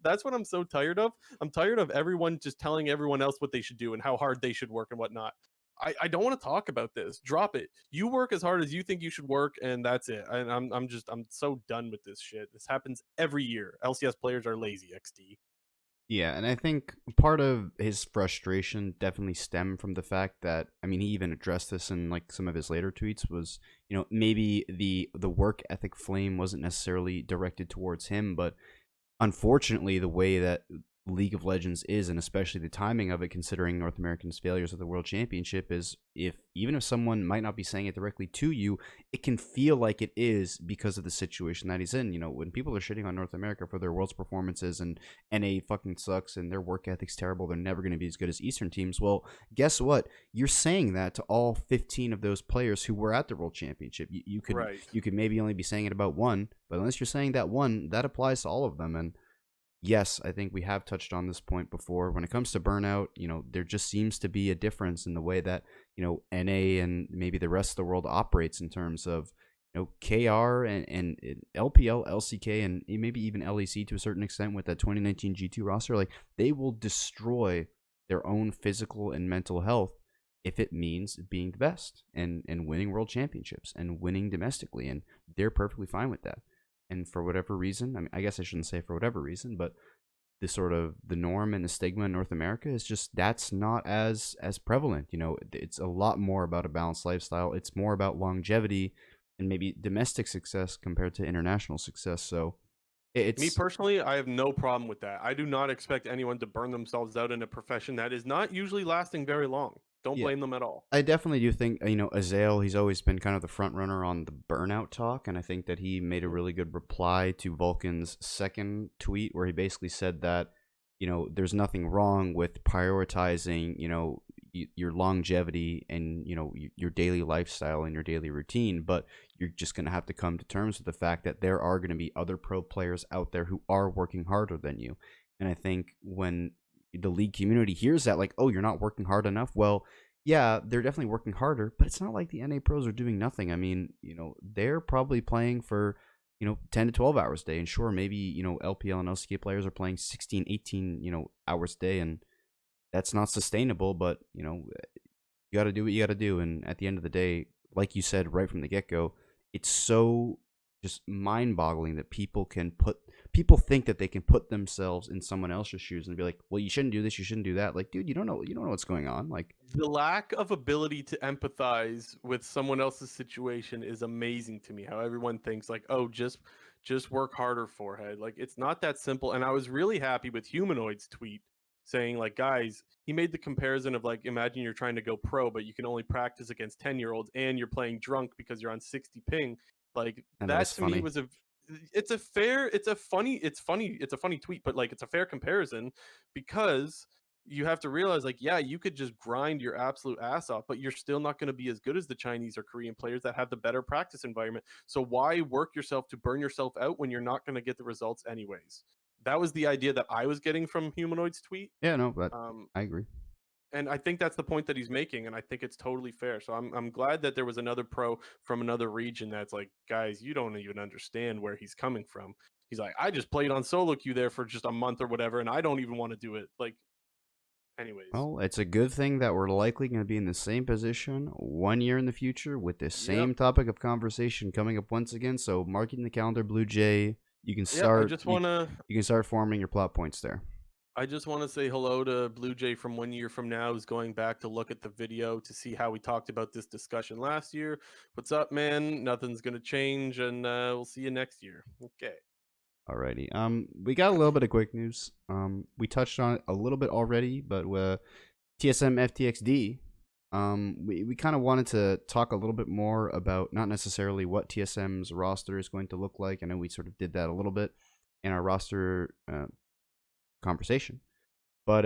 That's what I'm so tired of. I'm tired of everyone just telling everyone else what they should do and how hard they should work and whatnot. I don't want to talk about this. Drop it. You work as hard as you think you should work, and that's it. And I'm so done with this shit. This happens every year. LCS players are lazy. XD. Yeah, and I think part of his frustration definitely stemmed from the fact that I mean he even addressed this in like some of his later tweets was, you know, maybe the work ethic flame wasn't necessarily directed towards him, but unfortunately, the way that League of Legends is, and especially the timing of it, considering North America's failures at the World Championship, is if even if someone might not be saying it directly to you, it can feel like it is because of the situation that he's in. You know, when people are shitting on North America for their World's performances and NA fucking sucks and their work ethic's terrible, they're never going to be as good as Eastern teams. Well, guess what? You're saying that to all 15 of those players who were at the World Championship. Right. You could maybe only be saying it about one, but unless you're saying that one, that applies to all of them. And yes, I think we have touched on this point before. When it comes to burnout, you know, there just seems to be a difference in the way that, you know, NA and maybe the rest of the world operates in terms of, you know, KR and LPL, LCK, and maybe even LEC to a certain extent with that 2019 G2 roster. Like, they will destroy their own physical and mental health if it means being the best and winning world championships and winning domestically. And they're perfectly fine with that. And for whatever reason, I mean, I guess I shouldn't say for whatever reason, but the sort of the norm and the stigma in North America is just that's not as prevalent. You know, it's a lot more about a balanced lifestyle. It's more about longevity and maybe domestic success compared to international success. So Me it's personally, I have no problem with that. I do not expect anyone to burn themselves out in a profession that is not usually lasting very long. Don't yeah. blame them at all. I definitely do think, you know, Azale, he's always been kind of the front runner on the burnout talk, and I think that he made a really good reply to Vulcan's second tweet where he basically said that, you know, there's nothing wrong with prioritizing, you know, your longevity and, you know, your daily lifestyle and your daily routine, but you're just going to have to come to terms with the fact that there are going to be other pro players out there who are working harder than you. And I think when the league community hears that, like, oh, you're not working hard enough, well, yeah, they're definitely working harder, but it's not like the NA pros are doing nothing. I mean, you know, they're probably playing for, you know, 10 to 12 hours a day. And sure, maybe, you know, LPL and LCK players are playing 16, 18, you know, hours a day. And that's not sustainable, but, you know, you got to do what you got to do. And at the end of the day, like you said right from the get go, it's so just mind boggling that people think that they can put themselves in someone else's shoes and be like, well, you shouldn't do this, you shouldn't do that. Like, dude, you don't know what's going on. Like, The lack of ability to empathize with someone else's situation is amazing to me. How everyone thinks like, "Oh, just work harder, forehead." Like it's not that simple. And I was really happy with Humanoid's tweet saying like, guys, he made the comparison of like, imagine you're trying to go pro, but you can only practice against 10-year-olds and you're playing drunk because you're on 60 ping. Like And that that was to me funny. was it's a fair, it's a funny tweet, but like it's a fair comparison because you have to realize like, yeah, you could just grind your absolute ass off, but you're still not going to be as good as the Chinese or Korean players that have the better practice environment. So why work yourself to burn yourself out when you're not going to get the results anyways? That was the idea that I was getting from Humanoid's tweet. Yeah, no, but Um, I agree. and I think that's the point that he's making, and I think it's totally fair. So I'm glad that there was another pro from another region that's like, guys, you don't even understand where he's coming from. He's like, I just played on solo queue there for just a month or whatever, and I don't even want to do it. Like, anyways. Well, it's a good thing that we're likely going to be in the same position 1 year in the future with this Yep. same topic of conversation coming up once again. So, marking the calendar, Blue Jay, you can Yep. start. You can start forming your plot points there. I just want to say hello to Blue Jay from 1 year from now, who's going back to look at the video to see how we talked about this discussion last year. What's up, man? Nothing's gonna change, and we'll see you next year. Okay. Alrighty. We got a little bit of quick news. We touched on it a little bit already, but TSM FTXD. We kind of wanted to talk a little bit more about not necessarily what TSM's roster is going to look like. I know we sort of did that a little bit in our roster conversation, but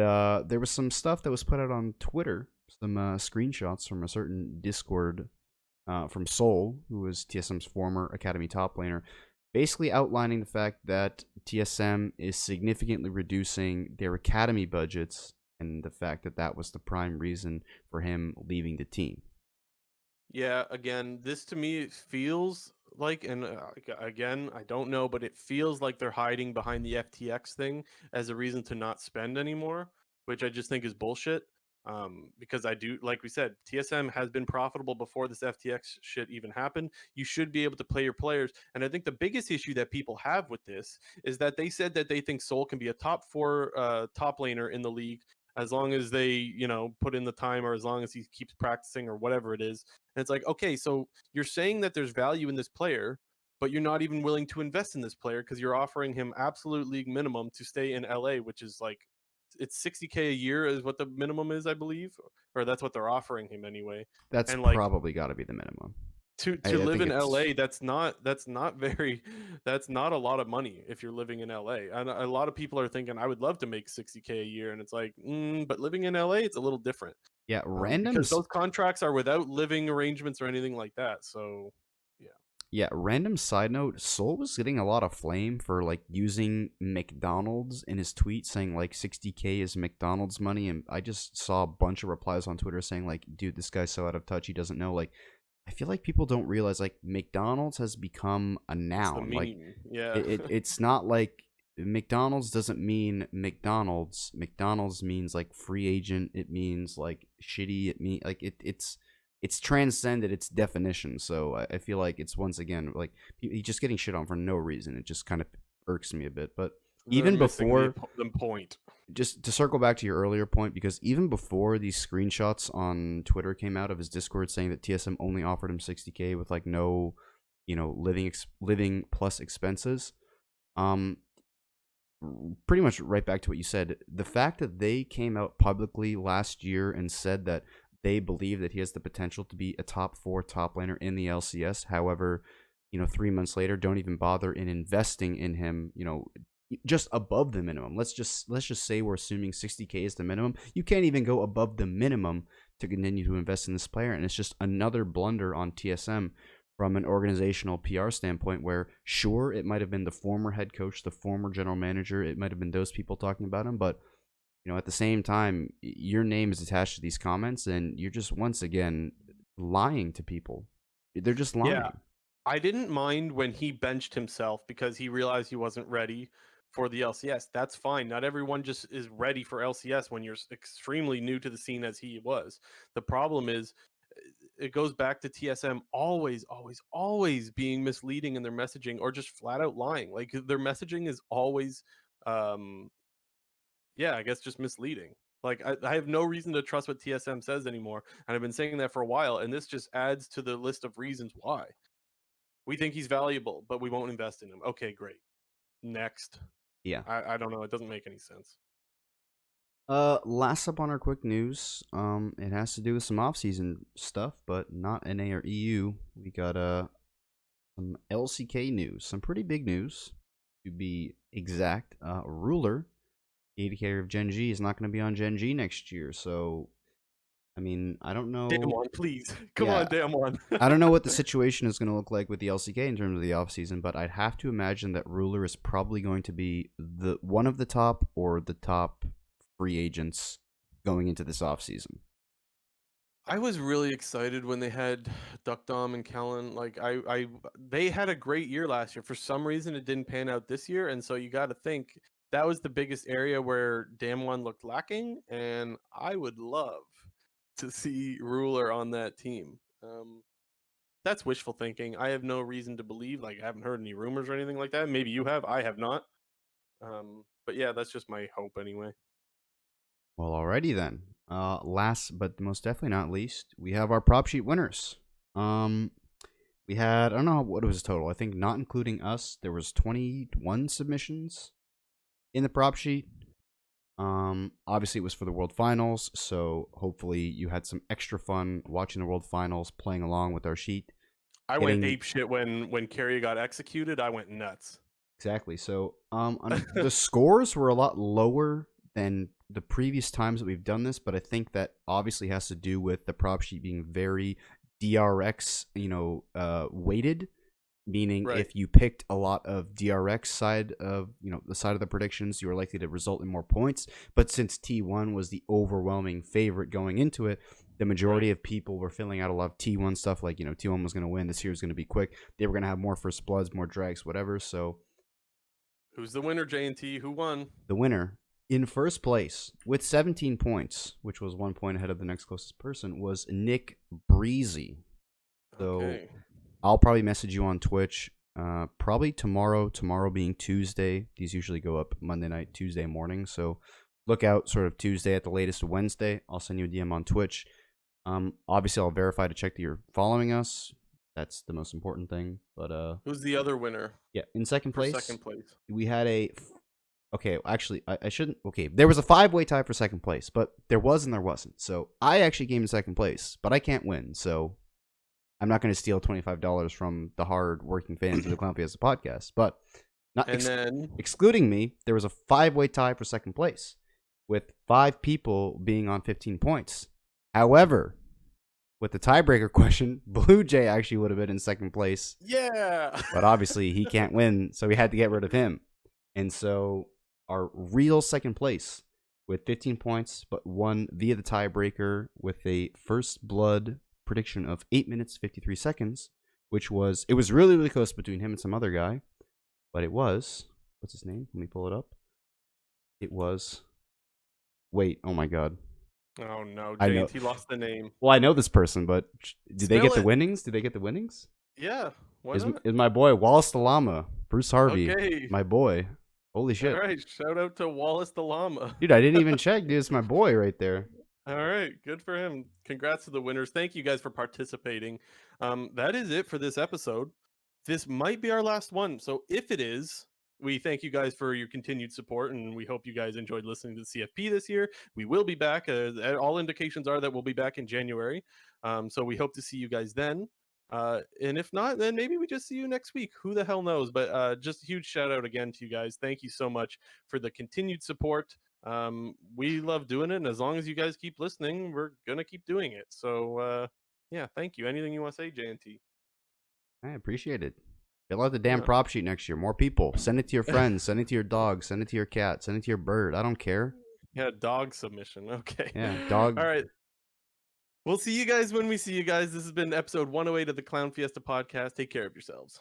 there was some stuff that was put out on Twitter, some screenshots from a certain Discord from Seoul, who was TSM's former Academy top laner, basically outlining the fact that TSM is significantly reducing their Academy budgets and the fact that that was the prime reason for him leaving the team. Yeah, again, this to me feels like, and again, I don't know, but it feels like they're hiding behind the FTX thing as a reason to not spend anymore, which I just think is bullshit. Because I do, like we said, TSM has been profitable before this FTX shit even happened. You should be able to play your players. And I think the biggest issue that people have with this is that they said that they think Soul can be a top four top laner in the league as long as they, put in the time or as long as he keeps practicing or whatever it is. And it's like, okay, so you're saying that there's value in this player, but you're not even willing to invest in this player because you're offering him absolute league minimum to stay in LA, which is like it's 60K a year is what the minimum is, I believe, or that's what they're offering him anyway. That's And like probably got to be the minimum. to I live think in it's LA, that's not very that's not a lot of money if you're living in LA. And a lot of people are thinking I would love to make 60K a year, and it's like, but living in LA, it's a little different. yeah, Because randoms. those contracts are without living arrangements or anything like that. So, yeah. Yeah, random side note, Soul was getting a lot of flame for like using McDonald's in his tweet saying like 60K is McDonald's money, and I just saw a bunch of replies on Twitter saying like, dude, this guy's so out of touch, he doesn't know. Like, I feel like people don't realize like McDonald's has become a It's the noun. Like meme. Yeah. it's not like McDonald's doesn't mean McDonald's. McDonald's means like free agent. It means like shitty. It mean like it's transcended its definition. So I feel like it's once again like he's just getting shit on for no reason. It just kind of irks me a bit. But They're even missing before, the point. just to circle back to your earlier point, because even before these screenshots on Twitter came out of his Discord saying that TSM only offered him 60K with like no, living plus expenses, um, pretty much right back to what you said. The fact that they came out publicly last year and said that they believe that he has the potential to be a top four top laner in the LCS. However, 3 months later, don't even bother in investing in him. Just above the minimum. Let's just say we're assuming 60K is the minimum. You can't even go above the minimum to continue to invest in this player, and it's just another blunder on TSM from an organizational PR standpoint. Where sure, it might have been the former head coach, the former general manager, it might have been those people talking about him, but at the same time, your name is attached to these comments, and you're just once again lying to people. They're just Yeah. lying. I didn't mind when he benched himself because he realized he wasn't ready for the LCS. That's fine. Not everyone just is ready for LCS when you're extremely new to the scene as he was. The problem is it goes back to TSM always, always, always being misleading in their messaging or just flat out lying. Like their messaging is always, um, yeah, I guess just misleading. Like I have no reason to trust what TSM says anymore, and I've been saying that for a while. And this just adds to the list of reasons why we think he's valuable, but we won't invest in him. Okay, great. Next. Yeah. I don't know. It doesn't make any sense. Last up on our quick news, it has to do with some off-season stuff, but not NA or EU. We got some LCK news, some pretty big news to be exact. Ruler, the AD carrier of GenG, is not going to be on GenG next year. So, I mean, I don't Damn know. one, please. Come Yeah, on, damn one. I don't know what the situation is going to look like with the LCK in terms of the offseason, but I'd have to imagine that Ruler is probably going to be the one of the top or the top free agents going into this offseason. I was really excited when they had Duck Dom and Kellen. Like they had a great year last year. For some reason, it didn't pan out this year, and so you got to think that was the biggest area where Damwon looked lacking. And I would love to see Ruler on that team. That's wishful thinking. I have no reason to believe. Like I haven't heard any rumors or anything like that. Maybe you have. I have not. But yeah, that's just my hope anyway. Well, alrighty then. Last but most definitely not least, we have our prop sheet winners. We had, I don't know what was the total. I think not including us, there was 21 submissions in the prop sheet. Obviously it was for the World Finals, so hopefully you had some extra fun watching the World Finals, playing along with our sheet. I went ape shit when Carrie got executed. I went nuts. Exactly. So, the scores were a lot lower than the previous times that we've done this, but I think that obviously has to do with the prop sheet being very DRX, weighted. Meaning, Right. if you picked a lot of DRX side of, the side of the predictions, you were likely to result in more points. But since T1 was the overwhelming favorite going into it, the majority of people were filling out a lot of T1 stuff, like, T1 was going to win, this year was going to be quick. They were going to have more first bloods, more drags, whatever. So, Who's the winner, J&T? Who won? the winner in first place with 17 points, which was 1 point ahead of the next closest person, was nickBrezzy. So Okay. I'll probably message you on Twitch probably tomorrow being Tuesday. These usually go up Monday night, Tuesday morning, so look out sort of Tuesday at the latest Wednesday. I'll send you a DM on Twitch. Obviously I'll verify to check that you're following us. That's the most important thing. But Who's the other winner? yeah, in second For place, second place. we had okay, actually, I shouldn't. Okay, there was a 5-way tie for second place, but there was and there wasn't. So I actually came in second place, but I can't win. So I'm not going to steal $25 from the hard-working fans of the Clown Fiesta podcast. But not excluding me, there was a 5-way tie for second place, with 5 people being on 15 points. However, with the tiebreaker question, Blue Jay actually would have been in second place. Yeah. But obviously he can't win, so we had to get rid of him. And so our real second place with 15 points, but won via the tiebreaker with a first blood prediction of 8 minutes 53 seconds, which was, it was really, really close between him and some other guy, but it was, what's his name? Let me pull it up. It was, wait, oh my god. Oh no, I know. JT lost the name. Well, I know this person, but did they get the winnings? Did they get the winnings? Yeah, why Is not? my boy wallacethellama, Bruce Harvey, Okay. my boy. Holy shit. All right, shout out to Wallace the Llama. Dude, I didn't even check. Dude, it's my boy right there. All right, good for him. Congrats to the winners. Thank you guys for participating. That is it for this episode. This might be our last one. So if it is, we thank you guys for your continued support, and we hope you guys enjoyed listening to CFP this year. We will be back. All indications are that we'll be back in January. So we hope to see you guys then. And if not, then maybe we just see you next week. Who the hell knows? But just a huge shout out again to you guys. Thank you so much for the continued support. We love doing it, and as long as you guys keep listening, we're gonna keep doing it. So yeah, thank you. Anything you want to say, JNT? I appreciate it. Fill out the damn Yeah. prop sheet next year. More people. Send it to your friends. Send it to your dog. Send it to your cat. Send it to your bird. I don't care. Yeah, dog submission. Okay. Yeah, dog. All right. We'll see you guys when we see you guys. This has been episode 108 of the Clown Fiesta podcast. Take care of yourselves.